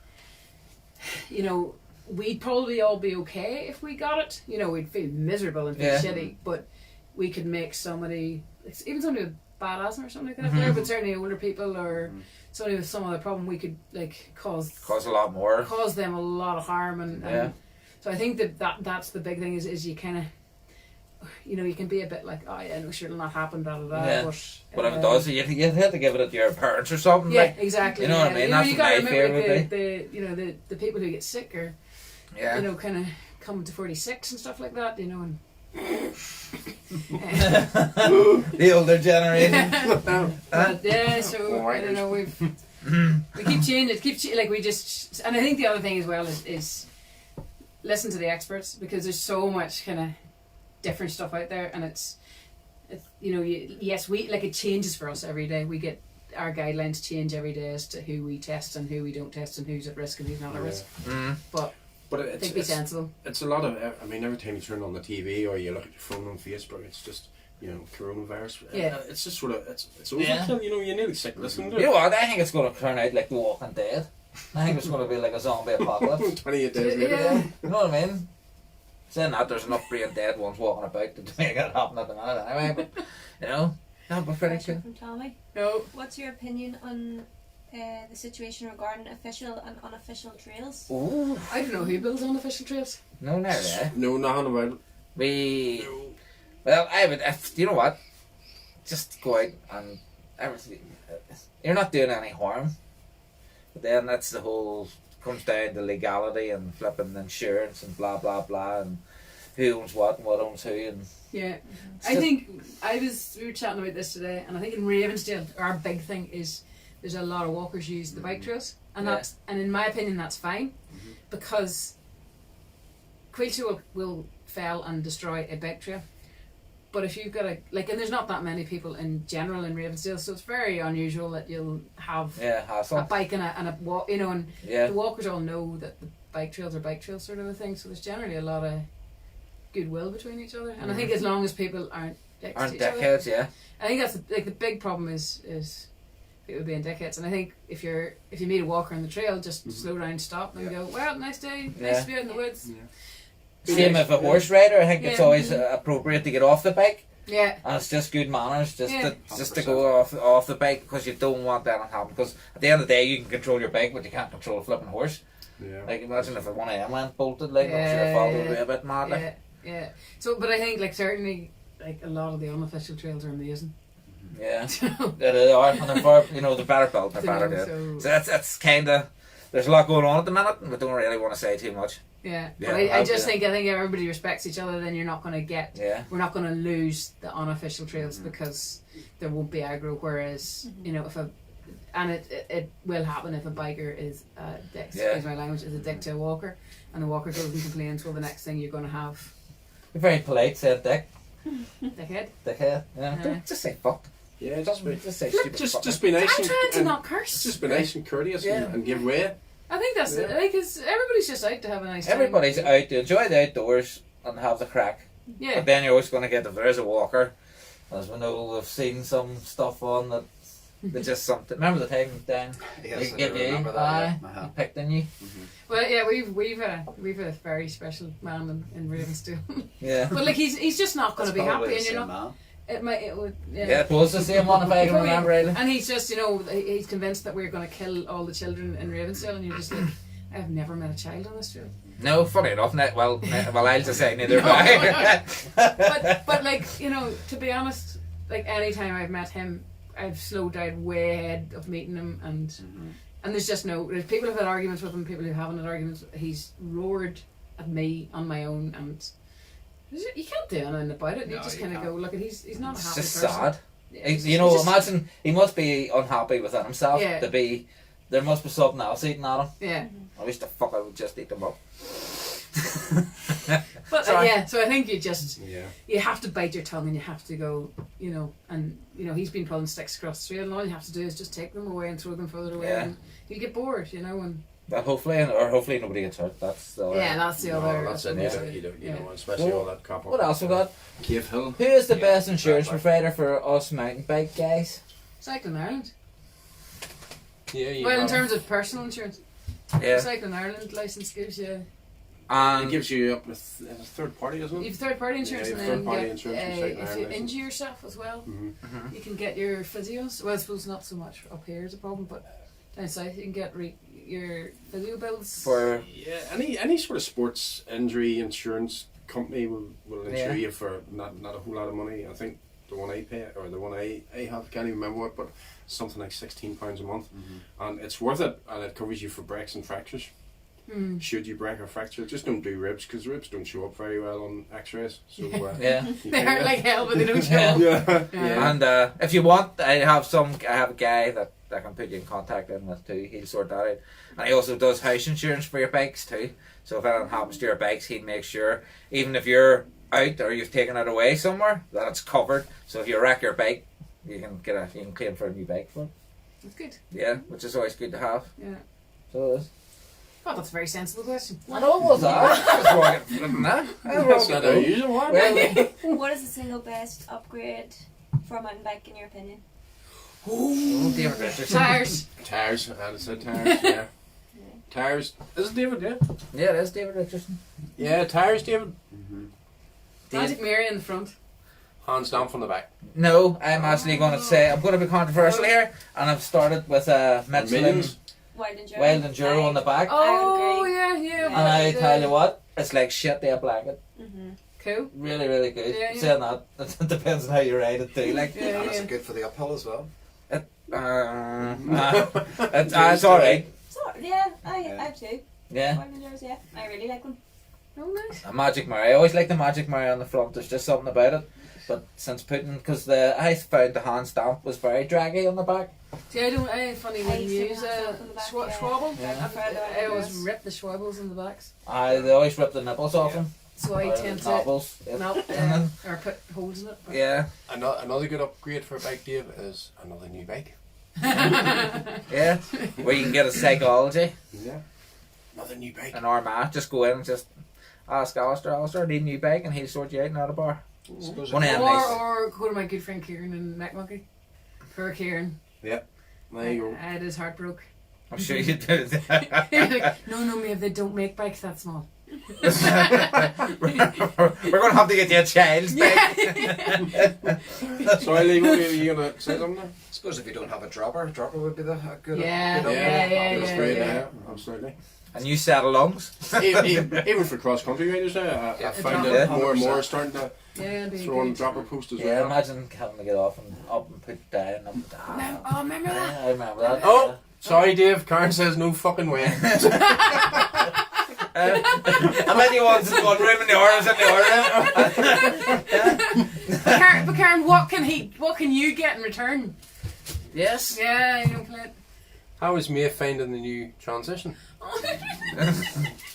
you know, we'd probably all be okay if we got it. You know, we'd feel miserable and feel shitty, but we could make somebody, even somebody with bad asthma or something like that, there, but certainly older people or somebody with some other problem, we could like cause a lot more. Cause them a lot of harm, and so I think that's the big thing is you kind of, you know, you can be a bit like, oh yeah, no, sure, it'll not happen, blah blah blah. Yeah. But if it does, you have to give it to your parents or something. Yeah, like, exactly. You know what I mean? That's you what gotta my remember fear like would the you know the people who get sick are, you know, kind of coming to 46 and stuff like that, you know, and the older generation. but yeah, so I don't know, We keep changing. Like we just, and I think the other thing as well is listen to the experts, because there's so much kind of different stuff out there, and it's you know, yes, we like it changes for us every day. We get our guidelines change every day as to who we test and who we don't test and who's at risk and who's not at risk. But I think be sensible. It's a lot of. I mean, every time you turn on the TV or you look at your phone on Facebook, it's just, you know, coronavirus. Yeah. It's just sort of it's overkill. You know, you're nearly sick listening to it. You know what? I think it's going to turn out like The Walking Dead. I think it's going to be like a zombie apocalypse. 28 days later. Yeah. You know what I mean? Saying that, there's enough brain dead ones walking about to make it happen at the minute anyway. But you know, that would be pretty Question cool. from Tommy. No. What's your opinion on the situation regarding official and unofficial trails? Ooh, I don't know who builds unofficial trails. no, never. Eh? No, nothing about it. We. Well, I would. If you know what, just go out and everything. You're not doing any harm. But then that's the whole, comes down to legality and flipping insurance and blah blah blah and who owns what and what owns who and Yeah. it's I just- think we were chatting about this today, and I think in Ravensdale our big thing is there's a lot of walkers use the bike trails, and Yeah. that's, and in my opinion that's fine, because Quilty will fell and destroy a bike trail. But if you've got and there's not that many people in general in Ravensdale, so it's very unusual that you'll have yeah, a hassle. bike and a walk, you know, and Yeah, the walkers all know that the bike trails are bike trails sort of a thing, so there's generally a lot of goodwill between each other, and I think as long as people aren't dicks to aren't each other, dickheads. Yeah, I think that's the big problem is people being dickheads. And I think if you meet a walker on the trail, just slow down, stop, and go, well, nice day, nice Yeah. to be out in the woods. same if a horse rider. I think it's Yeah. always appropriate to get off the bike, Yeah, and it's just good manners just Yeah. to go off the bike, because you don't want that to happen. Because at the end of the day, you can control your bike, but you can't control a flipping horse. Yeah. Like imagine if one of them went bolted, like I'm sure Yeah. Father would be a bit mad. Like. yeah. So, but I think certainly a lot of the unofficial trails are amazing. Yeah, So, they are, and they're far, you know, they're better built, they're you better know, doing. So that's kind of, there's a lot going on at the minute, and we don't really want to say too much. yeah. Yeah, But I just yeah. think everybody respects each other. Then you're not going to get. Yeah, We're not going to lose the unofficial trails because there won't be aggro. Whereas you know, it will happen if a biker is a dick. Yeah. Excuse my language. Is a dick to a walker, and the walker goes and complains. Well, the next thing you're going to have you're very polite, said dickhead. dickhead. Yeah, Yeah. don't just say fuck. Yeah, just be, Just say stupid fuck. just be nice. I'm trying to and not curse. just be nice and courteous Yeah. and give way. I think that's it. Like, everybody's just out to have a nice time. Everybody's out to enjoy the outdoors and have the crack. Yeah. But then you're always going to get, if there is a walker, as we know, we've seen some stuff on that. They just something. Remember the time Dan? Yes, I Get do you. remember that. Aye. Yeah. Uh-huh. He picked on you. Well, yeah, we've a very special man in Ravensdale. Yeah. But like he's just not going to be happy, and you're not. Man. It would. Yeah, it was the same one if I can remember rightly. And he's just, he's convinced that we're going to kill all the children in Ravensdale, and you're just like, I've never met a child on this trail. No, funny enough. Well, I'll just say neither have I. But like, to be honest, like any time I've met him, I've slowed down way ahead of meeting him, and there's just there's people who've had arguments with him, people who haven't had arguments. He's roared at me on my own, and you can't do anything about it. You No, just you kind of can't. go, look, he's not a It's happy just person. sad. Yeah, it's just- Imagine he must be unhappy within himself. Yeah. There must be something else eating at him. Yeah. I wish the fuck I would just eat them up. But Sorry. so I think Yeah. you have to bite your tongue, and you have to go, and he's been pulling sticks across the trail, and all you have to do is just take them away and throw them further away, Yeah. and you'll get bored, and Well, hopefully nobody gets hurt. That's the yeah, that's the other. That's it. Yeah. You know, especially all that crap. What else we got? Cave Hill. Who is the Yeah, best insurance exactly. provider for us mountain bike guys? Cycling Ireland. Yeah. Well, in terms of personal insurance, Yeah. Cycling Ireland license gives you. it And gives you up with a third party, isn't it? You've third party insurance, Yeah, and you've then third-party get, insurance from Cycling if you Ireland injure license. yourself as well, Mm-hmm. you can get your physios. Well, I suppose not so much up here is a problem, but down south you can get your physio bills. for Yeah, any sort of sports injury insurance company will insure Yeah. you for not a whole lot of money. I think the one I pay or the one I have, can't even remember what, but something like £16 a month, and it's worth it, and it covers you for breaks and fractures. Should you break or fracture, just don't do ribs, because ribs don't show up very well on X-rays. So yeah. you They hurt kinda- like hell, but they don't show Yeah. up. yeah. Yeah. And if you want, I have a guy that I can put you in contact with too. He'll sort that out. And he also does house insurance for your bikes too. So if anything happens to your bikes, he'll make sure, even if you're out or you've taken it away somewhere, that it's covered. So if you wreck your bike, you can claim for a new bike for it. That's good. Yeah, which is always good to have. Yeah. So it is. Oh, that's a very sensible question. What was that? That's not unusual, what? What is the single best upgrade for a mountain bike in your opinion? Oh, David Richardson. Tires. Tires, I'd say tires, yeah. Tires. Is it David, yeah? Yeah, it is David Richardson. Yeah, tires, David. Magic Mary in the front. Hands down from the back. No, I'm actually going to say, I'm going to be controversial here, and I've started with a Michelin Millions. Wild Enduro on the back. Oh, yeah. And I tell you what, it's like shit to a blanket. Cool. Really, really good. Yeah. Saying that, it depends on how you ride it too. Like, Yeah, And is yeah. it good for the uphill as well? it's alright. Yeah, I have two. Yeah. Wild yeah. I really like them. Oh, nice. A Magic Mary. I always like the Magic Mary on the front. There's just something about it. But since putting, because I found the hand stamp was very draggy on the back. See, I funny when you use a schwabble. Yeah. I always rip the schwabbles in the backs. They always rip the nipples off them. So I tend to Nopples. melt or put holes in it. But Yeah. Another good upgrade for a bike, Dave, is another new bike. Yeah. Where you can get a psychology. Yeah. Another new bike. An Armagh. Just go in and just ask Alistair, I need a new bike, and he'll sort you out now at a bar. One of them nice. Or go to my good friend Kieran in Macmonkey. Poor Kieran. There you go. I had his heart broke. I'm sure you do. He was like, no, Maeve, they don't make bikes that small. We're going to have to get you a child's bike. Sorry, Lee, are you going to say something there? I suppose if you don't have a dropper would be a good Yeah, good yeah, That's yeah, great, yeah. absolutely. A new set of lungs. Even for cross-country riders now, I find Yeah. it more and more starting to Yeah, be throw on good. dropper post as Yeah, well. imagine having to get off and up and put down. Up and down. Oh, remember that? Yeah, I remember that. Oh, sorry, Dave. Karen says no fucking way. I bet you want one room in the other. But Karen, what can you get in return? Yes. Yeah, you know, play it. How is Maeve finding the new transition?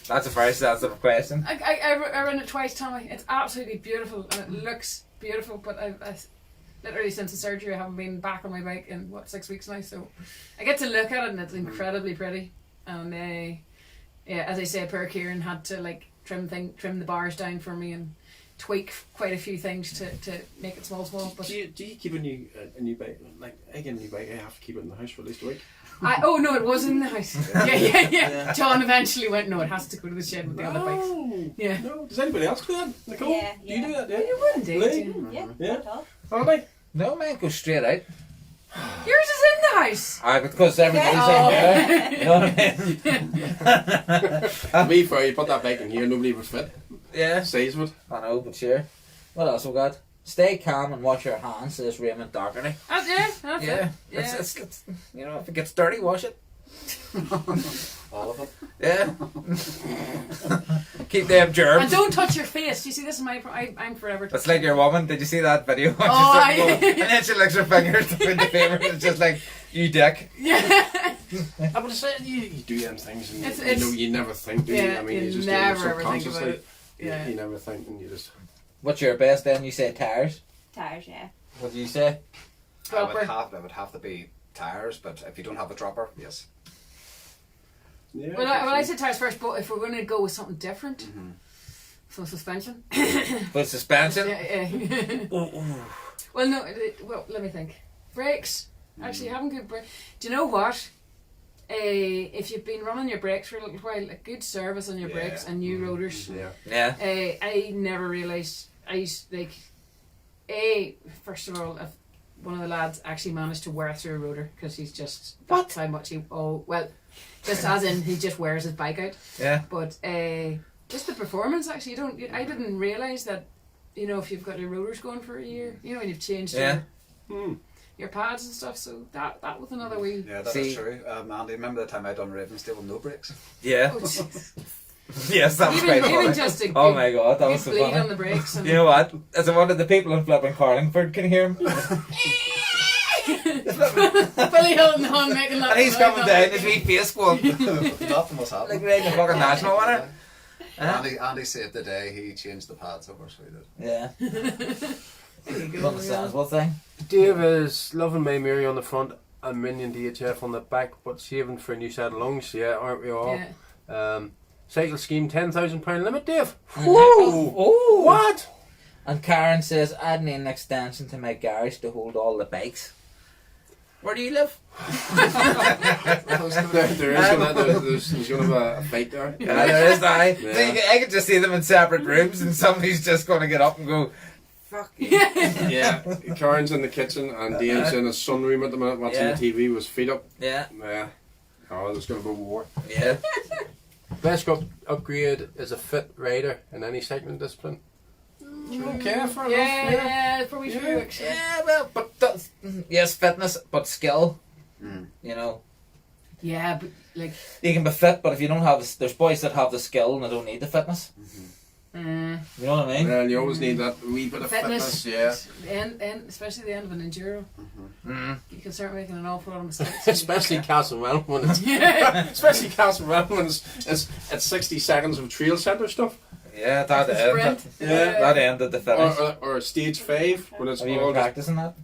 That's a very sensitive question. I run it twice, Tommy. It's absolutely beautiful and it looks beautiful. But I literally since the surgery, I haven't been back on my bike in 6 weeks now. So I get to look at it and it's incredibly pretty. And yeah, as I say, poor Kieran had to like trim the bars down for me and tweak quite a few things to make it small. But Do you keep a new bike? Like I get a new bike, I have to keep it in the house for at least a week. oh no, it was in the house. Yeah. John eventually went, no, it has to go to the shed with the other bikes. Yeah. No. Does anybody else do that? Nicole? Yeah, Do you do that? Yeah. You wouldn't do Lee? it. Yeah, Yeah. not at all. Oh, like. No, man, go straight out. Yours is in the house. Because everybody's Oh. in there. You know what I mean? To be fair, you put that bike in here, nobody would fit. Yeah. Says it. I know, but sure. What else we got? Stay calm and wash your hands, says Raymond Doherty. That's it. Yeah. Yeah. It's you know, if it gets dirty, wash it. All of it. Yeah. Keep them germs. And don't touch your face. You see, this is I'm forever. It's like your woman. Did you see that video? Oh, And then she licks her fingers to put the favour. It's just like, you dick. Yeah. I would say you do them things and It's- you never think, do you? Yeah, I mean, you you just never do it ever think about subconsciously. it. Yeah. You never think and you just... What's your best then? You say tires. Tires, yeah. What do you say? I would Proper. have to be tires, but if you don't have a dropper, yes. Yeah, Well, I said tires first, but if we're going to go with something different, so suspension. With suspension? Yeah. Well, no. Well, let me think. Brakes. Actually, having good brakes. Do you know what? If you've been running your brakes for a little while, a good service on your brakes and new rotors. Yeah. Yeah. I never realised. I used first of all, if one of the lads actually managed to wear through a rotor because he's just that's how much he. Oh well, just as in he just wears his bike out. Yeah. But just the performance actually, I didn't realise that. You know, if you've got your rotors going for a year, you know, and you've changed your pads and stuff, so that was another wee. Yeah, that is true. Andy, remember the time I done Ravensdale with no brakes? Yeah. Oh, jeez. Yes, that was quite even funny. just a Oh good- my god, that good was so bleed funny. on the brakes. And You know what? As I wonder the people in flipping Carlingford can hear him. Billy Hilton on making love. And he's coming down, his wee face going, Nothing was happening. like right in the fucking national winner. Andy saved the day. He changed the pads over, so he did. Yeah. You understand what thing? Dave is loving May Mary on the front and Minion DHF on the back, but saving for a new set of lungs. Yeah, aren't we all? Yeah. Cycle scheme, £10,000 limit, Dave. Whoa! Whoa! What? And Karen says, I'd need an extension to my garage to hold all the bikes. Where do you live? There's going to be a fight there. Yeah, there is that. Yeah. I can just see them in separate rooms and somebody's just going to get up and go, fuck you. Yeah, Karen's in the kitchen and Dave's in his sunroom at the minute watching Yeah. the TV with his feet up. Yeah. Yeah. Oh, there's going to be war. Yeah. Best upgrade is a fit rider in any cycling discipline. Okay, fair enough. Yeah, probably true. Actually. Yeah, well, but that's, yes, fitness, but skill. You know, Yeah, but like. you can be fit, but if you don't have, there's boys that have the skill and they don't need the fitness. You know what I mean? Well, you always need that wee bit of fitness. Yeah. And especially the end of an enduro, you can start making an awful lot of mistakes. Especially Castlewell when it's especially Castlewell when it's 60 seconds of trail centre stuff. Yeah, that Sprint. ended. That ended the finish. Or stage 5 when it's Have you all been just practicing that?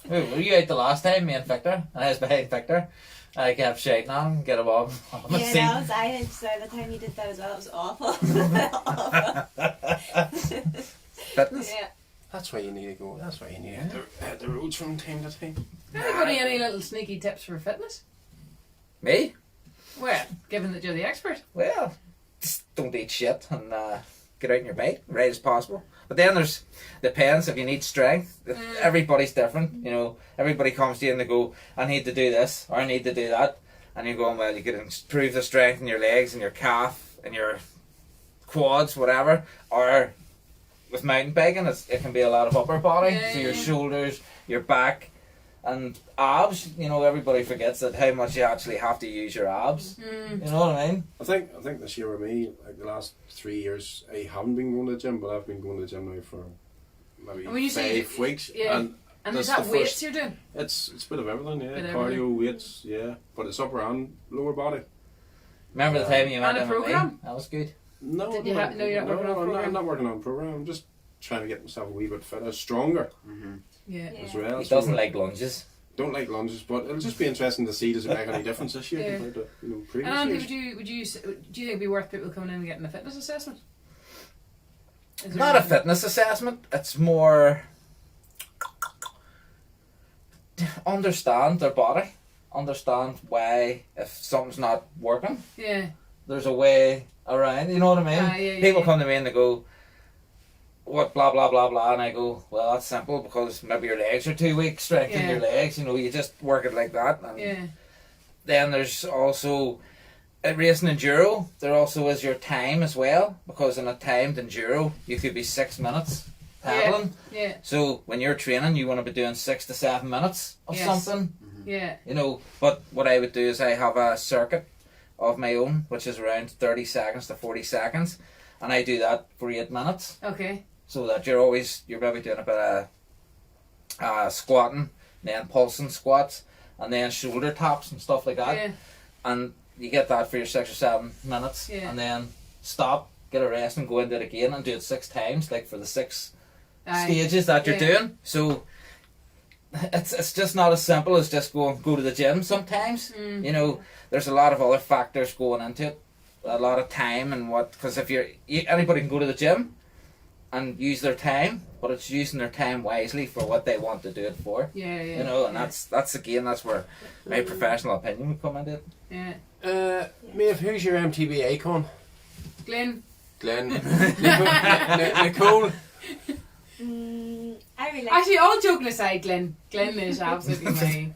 Wait, were you out the last time, me and Victor? And I was behind Victor. I kept shouting on him, get him on the Yeah, seat. that was I did. So the time you did that as well, it was awful. Fitness? Yeah. That's why you need to go. That's why you need to hit the roads from time to time. Anybody any little sneaky tips for fitness? Me? Well, given that you're the expert. Well, just don't eat shit and get out on your bike, right as possible. But then there's, depends if you need strength. Everybody's different, you know. Everybody comes to you and they go, I need to do this or I need to do that. And you're going, well, you can improve the strength in your legs and your calf and your quads, whatever. Or with mountain biking, it can be a lot of upper body. So your shoulders, your back, and abs. You know, everybody forgets that how much you actually have to use your abs. You know what I mean? I think this year with me, like the last 3 years, I haven't been going to the gym, but I've been going to the gym now for maybe And when you say 5 weeks. yeah. And is that the weights first- you're doing? It's a bit of everything, yeah. Bit of Cardio, everything. weights, yeah. But it's upper and lower body. Remember the time you went And a in with me? program? That was good. No, Did you have- no, you're not working on a program? I'm not working on a program. I'm just trying to get myself a wee bit fitter, stronger Yeah. as well. He So doesn't like lunges. don't like lunges, but it'll just be interesting to see does it make any difference this year Yeah. compared to previous And Andy, years. do you think it'd be worth people coming in and getting a fitness assessment? Is there Not a anything- fitness assessment. It's more understand their body, understand why if something's not working, Yeah. there's a way around. You know what I mean? Yeah, People yeah. come to me and they go, "What blah blah blah blah," and I go, "Well, that's simple because maybe your legs are too weak. Strengthen Yeah. your legs. You know, you just work it like that." And Yeah. then there's also at racing enduro, there also is your time as well, because in a timed enduro you could be 6 minutes paddling. Yeah. So when you're training, you want to be doing 6 to 7 minutes of Yes. something, Yeah. you know. But what I would do is I have a circuit of my own, which is around 30 seconds to 40 seconds, and I do that for 8 minutes, Okay. so that you're maybe doing a bit of squatting, then pulsing squats, and then shoulder taps and stuff like that. Yeah. And you get that for your 6 or 7 minutes, Yeah. and then stop, get a rest, and go into it again and do it 6 times, like for the 6 Aye. stages that you're Yeah. doing. So it's just not as simple as just go to the gym sometimes. You know, there's a lot of other factors going into it, a lot of time and because if anybody can go to the gym and use their time, but it's using their time wisely for what they want to do it for. Yeah. Yeah. You know, and yeah. that's where my professional opinion would come into it. Yeah. Maeve, who's your MTV icon? Glenn. Glenn. Nicole. I really like Actually, all joking aside, Glenn is absolutely my.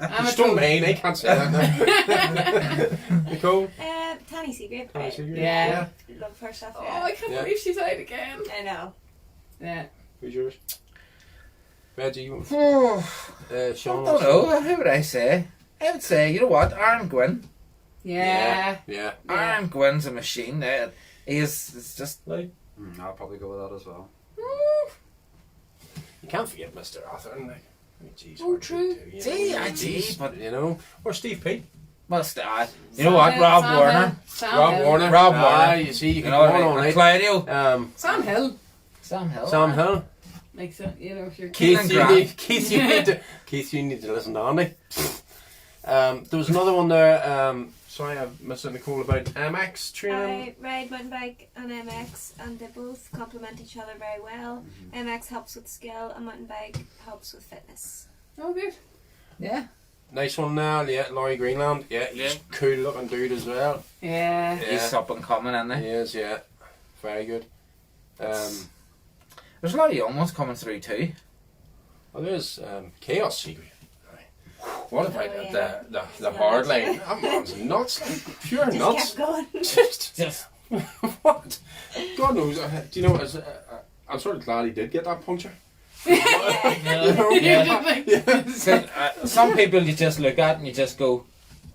I'm a Stone total- Main, I can't say that now. Nicole. Tanny Secret. Can I see you? Yeah. Love her stuff. Oh, Yeah. I can't Yeah. believe she's out again. I know. Yeah. Who's yours? Reggie. I Sean. don't know. Who would I say? I would say, you know what, Aaron Gwynn. Yeah. Yeah. Aaron Gwynn's a machine. It's just like I'll probably go with that as well. You can't forget Mr. Arthur. Like, geez, Oh, true. But you know, or Steve P. Well, you know what? Rob Warner. Rob Warner. You see, you can You go know, on all Claudio. night. Sam Hill. Sam Hill. Sam Hill. Like, so, you know, if you're Keith, Grant. Keith, you need to listen to Andy. There was another one there. Sorry, I missed it, Nicole, about MX training. I ride mountain bike and MX, and they both complement each other very well. MX helps with skill, and mountain bike helps with fitness. Oh, good. Yeah. Nice one there, yeah, Laurie Greenland. Yeah, he's cool looking dude as well. Yeah. He's up and coming, isn't He he? is, yeah. Very good. There's a lot of young ones coming through too. Well, there's Chaos Secret. What about Oh, yeah. the hard line? That man's nuts, like, pure Just nuts. kept going. Just What? God knows. Do you know? I'm sort of glad he did get that puncture. Some people you just look at and you just go,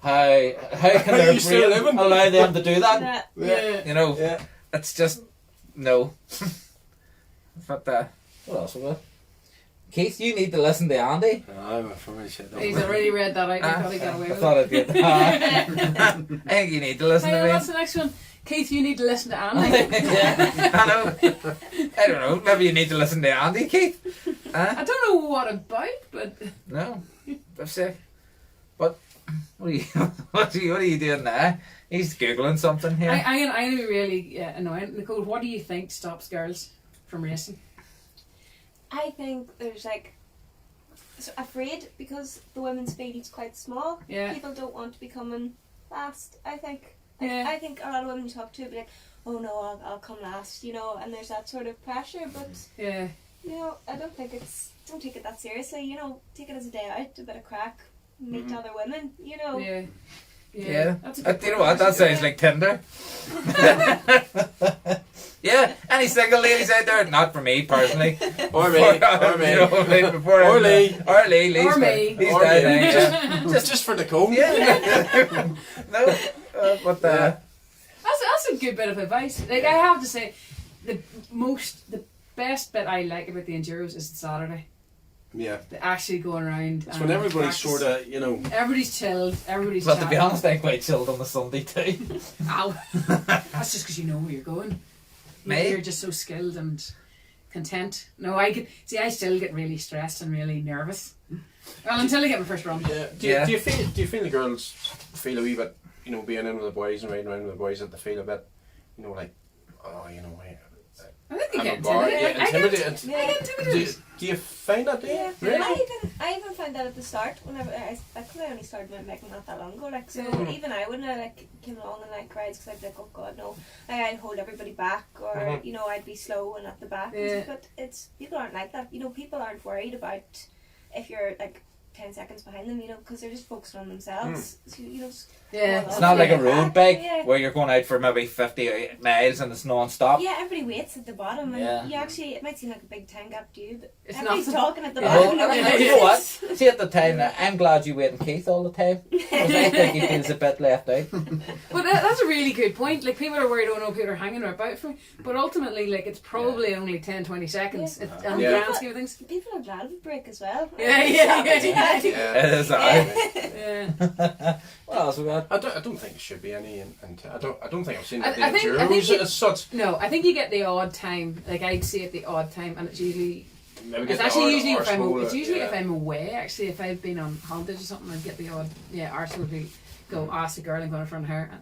how can Are their you still brain living? allow them to do that? Yeah. You know, Yeah. it's just no. But what else was it? Keith, you need to listen to Andy. I'm probably shit. He's already read that out. He probably got away I with thought it. I did. I think you need to listen Hey, to me. what's the next one? Keith, you need to listen to Andy. Yeah, I know. I don't know. Maybe you need to listen to Andy, Keith. I don't know what about, but No, that's sick. What are you? What are you doing now? He's googling something here. I'm gonna be really annoying. Nicole, what do you think stops girls from racing? I think there's so afraid because the women's feed is quite small. Yeah. People don't want to be coming last. I think. Yeah. I think a lot of women you talk to be like, oh no, I'll come last, you know, and there's that sort of pressure. But Yeah. you know, I don't take it that seriously. You know, take it as a day out, a bit of crack, meet other women. You know. Yeah. Yeah. That's a good You know what? That sounds like Tinder. Yeah. Any single ladies out there? Not for me personally. Or me. Or me. You know, like before Or I'm- Lee. Or Lee. Lee's Or fine. me. He's Or down me. there, yeah. Just for Nicole. Yeah. No. But That's a good bit of advice. Like, I have to say, the best bit I like about the Enduros is the Saturday. Yeah. The actually going around. It's when everybody's sort of, you know. Everybody's chilled. Everybody's But to be chatting. honest, I'm quite chilled on the Sunday too. Ow. That's just because you know where you're going. Me? You're just so skilled and content. No, I still get really stressed and really nervous. Well, until I get my first run. Yeah. Do you feel the girls feel a wee bit, you know, being in with the boys and riding around with the boys, that they feel a bit, you know, like, oh, you know, I think you I'm get a bar. intimidated. Yeah, I intimidated. get intimidated. Do you find that? Yeah, Really? I even found that at the start whenever because I only started mountain biking not that long ago. Like so, even I wouldn't have came along and rides because I'd be like, oh god, no, I'd hold everybody back, or you know, I'd be slow and at the back. Yeah. But it's people aren't like that. You know, people aren't worried about if you're 10 seconds behind them. You know, because they're just focused on themselves. So, you know. Yeah. It's not like a road bike Yeah. where you're going out for maybe 50 miles and it's non-stop. Yeah, everybody waits at the bottom, and Yeah. you actually, it might seem like a big time gap to you, but It's everybody's nothing. talking at the Yeah. bottom. Well, you know what? See, at the time, I'm glad you wait in Keith all the time. Because I think he feels a bit left out. But that's a really good point. Like, people are worried, oh no, people are hanging about for me. But ultimately, like, it's probably only 10-20 seconds. Yeah. On the Yeah. grand scheme of things. People are glad of a break as well. Yeah. It is alright. Yeah. What else we got? I don't think there should be any, and I don't think I've seen I the think Enduros you- as such. No, I think you get the odd time. Like, I'd see it the odd time, and it's usually. Maybe It's get the actually odd usually arsehole, it's usually yeah. if I'm away. Actually, if I've been on holidays or something, I'd get the odd arsehole would be go ask the girl I'm going in front of her. And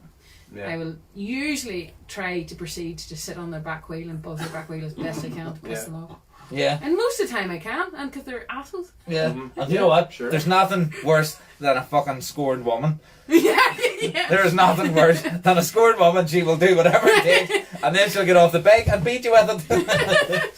Yeah. I will usually try to proceed to sit on their back wheel and buzz their back wheel as best I can to piss Yeah. them off. Yeah. And most of the time I can, and because they're assholes. Yeah. Mhm. And you know what? Sure. There's nothing worse than a fucking scored woman. yeah. There is nothing worse than a scored woman. She will do whatever it takes, and then she'll get off the bike and beat you with it.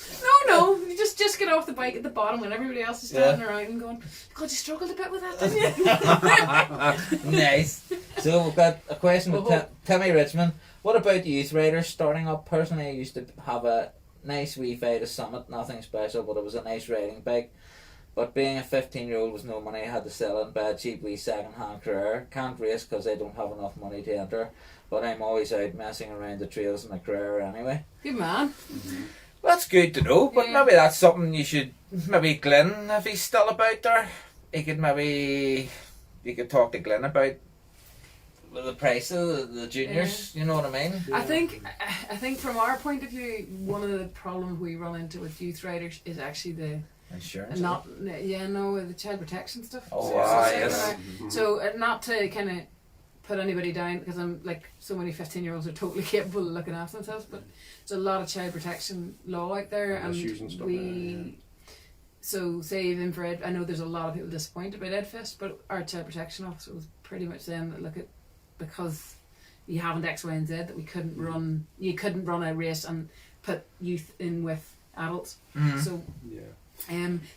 No, you just get off the bike at the bottom when everybody else is standing around and going, God, you struggled a bit with that, didn't you? Nice. So we've got a question with Timmy Richmond. What about youth riders starting up? Personally, I used to have a nice wee Vita Summit, nothing special, but it was a nice riding bike. But being a 15-year-old with no money, I had to sell it and buy a cheap wee second-hand Craic. Can't race because I don't have enough money to enter, but I'm always out messing around the trails in my Craic anyway. Good man. That's good to know, but Yeah. maybe that's something you should, maybe Glenn, if he's still about there, he could maybe, you could talk to Glenn about the price of the juniors, you know what I mean? I think from our point of view, one of the problems we run into with youth riders is actually the Insurance. the child protection stuff. Oh, so, yes. So not to kind of put anybody down, because I'm like, so many 15-year-olds are totally capable of looking after themselves, but there's a lot of child protection law out there, and issues and stuff, so say even for I know there's a lot of people disappointed about edfest, but our child protection officer was pretty much them that look at, because you haven't X, Y and Z, that we couldn't run, you couldn't run a race and put youth in with adults. So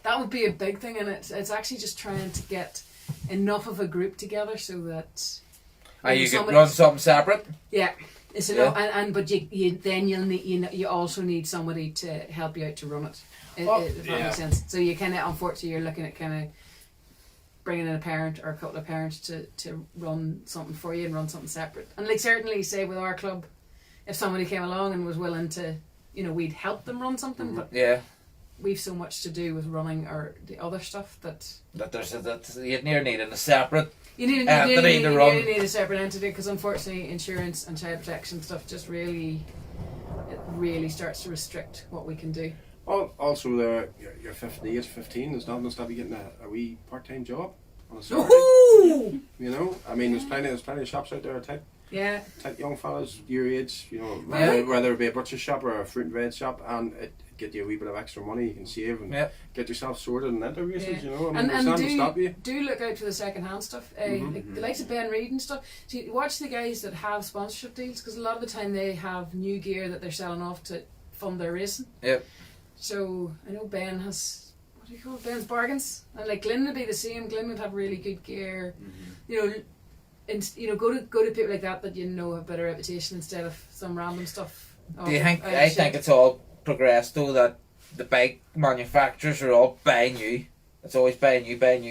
that would be a big thing, and it's actually just trying to get enough of a group together so that You could run something separate. Yeah, it's enough, but you then you'll need, you also need somebody to help you out to run it. If that makes sense. So you kind of, unfortunately, you're looking at kind of bringing in a parent or a couple of parents to run something for you and run something separate. And like, certainly, say with our club, if somebody came along and was willing to, we'd help them run something. But we've so much to do with running or the other stuff that you near needing a separate. You need a separate entity, because unfortunately insurance and child protection stuff just really starts to restrict what we can do. Also, you're 15. There's nothing to stop you getting a wee part-time job on a Saturday. Woohoo! I mean, there's plenty of shops out there type young fellas your age. Whether it be a butcher shop or a fruit and veg shop, and it get you a wee bit of extra money you can save and get yourself sorted and enter races. I mean, there's nothing to stop you. Do look out for the second-hand stuff. Like the likes of Ben Reed and stuff. See, watch the guys that have sponsorship deals, because a lot of the time they have new gear that they're selling off to fund their racing. Yep. So I know Ben has, what do you call it, Ben's bargains, and like Glenn would be the same. Glenn would have really good gear. Go to people like that have a better reputation instead of some random stuff. Do you think? I think it's all progressed though, that the bike manufacturers are all buying you. It's always buying you. And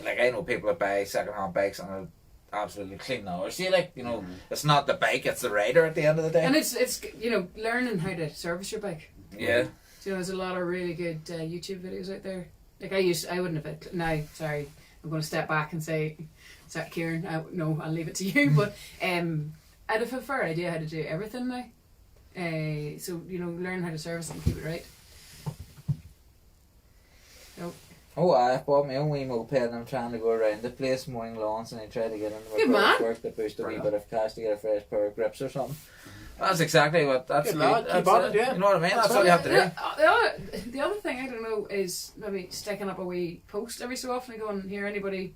like, I know people that buy second-hand bikes and are absolutely clean now. See, it's not the bike, it's the rider at the end of the day. And it's learning how to service your bike. Yeah. There's a lot of really good YouTube videos out there. Like I wouldn't have. Now, sorry, I'm going to step back and say, Kieran, I'll leave it to you. But I'd have a fair idea how to do everything now. So learn how to service it and keep it right. I bought my own wee moped and I'm trying to go around the place mowing lawns, and I try to get into my work to boost a wee bit of cash to get a fresh pair of grips or something. That's exactly what. That's good. You bought it, yeah. You know what I mean? That's all you have to do. The other thing, I don't know, is maybe sticking up a wee post every so often and going, here, anybody,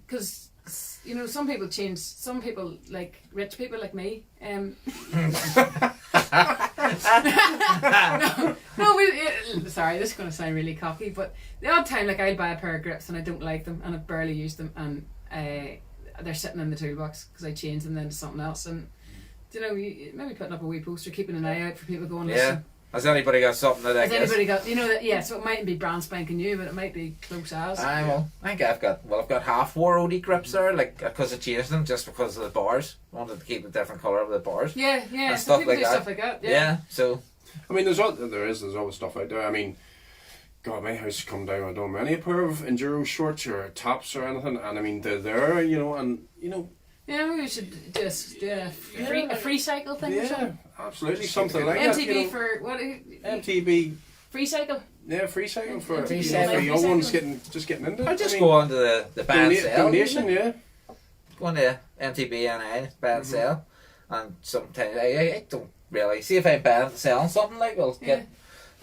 because some people change. Some people, like rich people like me, sorry, this is going to sound really cocky, but the odd time, like, I'll buy a pair of grips and I don't like them and I've barely used them, and they're sitting in the toolbox because I change them then to something else. And maybe putting up a wee poster, keeping an eye out for people going, listen. Has anybody got something that Has anybody got, so it mightn't be brand spanking new, but it might be close as. I think I've got half 4 OD grips there, like, because I changed them just because of the bars. I wanted to keep a different colour of the bars. Yeah, and stuff people like do that. Stuff like that. Yeah, so. I mean, there's always stuff out there. I mean, God, my house has come down. I don't have any pair of enduro shorts or tops or anything, and I mean they're there, Yeah, maybe we should do a free cycle thing or something. Absolutely, something like MTB that. for what? MTB. Free cycle. Yeah, free cycle for Free young ones getting into it. I just go on to the buy and sell. Donation, yeah. Go on to MTB and buy and sell, and sometimes I don't really see if I'm buying and selling something, like, I'll get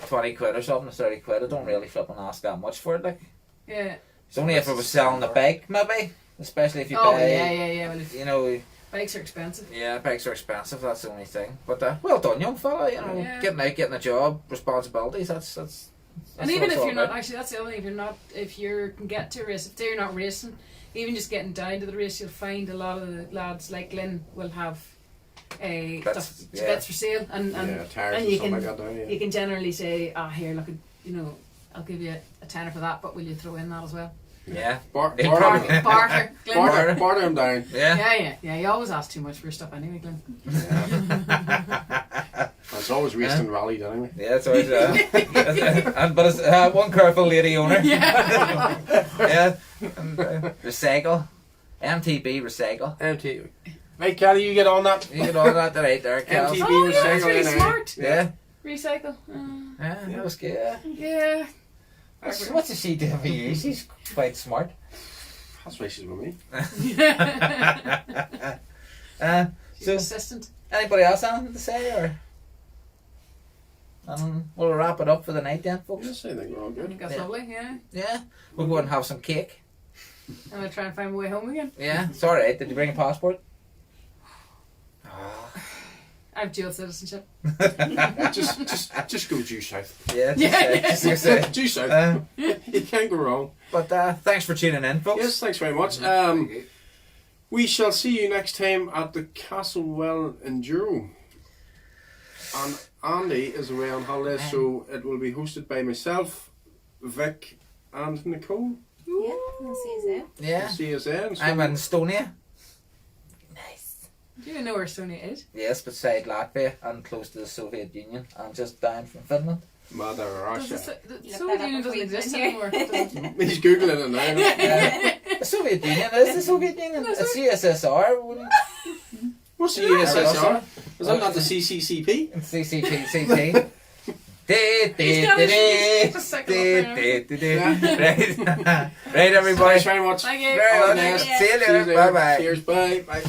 20 quid or something, 30 quid. I don't really flip and ask that much for it, like. Yeah. It's only if I was selling a bike, maybe. Especially if you buy. Well, bikes are expensive. Yeah, bikes are expensive. That's the only thing. But well done, young fella. Getting out, getting a job, responsibilities. That's and even if you're not about. actually, that's the other thing. If you can get to a race, if you're not racing, even just getting down to the race, you'll find a lot of the lads like Lynn will have bits for sale, and you can you can generally say, here, look, I'll give you a tenner for that, but will you throw in that as well? Yeah. Barter. Barter him down. Yeah. You always ask too much for your stuff anyway, Glenn. Yeah. It's always wasting rallied anyway. Yeah, it's always but it's one careful lady owner. Yeah. Yeah. And, recycle. MTB recycle. MTV. Right, Kelly, you get on that. You get all that right there, Kel. MTB Oh, yeah, that's recycle. really in, smart. Yeah. Recycle. Yeah, that was good. Yeah. What does she do for you? She's quite smart. That's why she's with me. She's So, an assistant. anybody else have anything to say, or? We'll wrap it up for the night then, folks. Yes, I think we're all I good. think that's Yeah. lovely, yeah. Yeah, we'll go and have some cake. I'm going to try and find my way home again. Yeah, it's alright. Did you bring a passport? I have dual citizenship. Just go due south. Yeah, Yeah, just to say. Due south. Uh, You can't go wrong. but thanks for tuning in, folks. Yes, thanks very much. We shall see you next time at the Castle Well in Juro. And Andy is away on holiday, so it will be hosted by myself, Vic, and Nicole. Yeah, we'll see you then. Yeah, See you then. So I'm in Estonia. Nice. Do you even know where Estonia is? Yes, beside Latvia and close to the Soviet Union and just down from Finland. Mother Russia. The Look Soviet that up Union before doesn't you exist get here. anymore. does it? He's googling it now. The Soviet Union is the Soviet Union. It's USSR. wouldn't What's the it? USSR? Is that not the CCCP? CCP. He's got his second Right, everybody. Thanks very much. Thank you. Very All well. the best. See you See you later. Bye bye. Cheers. Bye. Bye.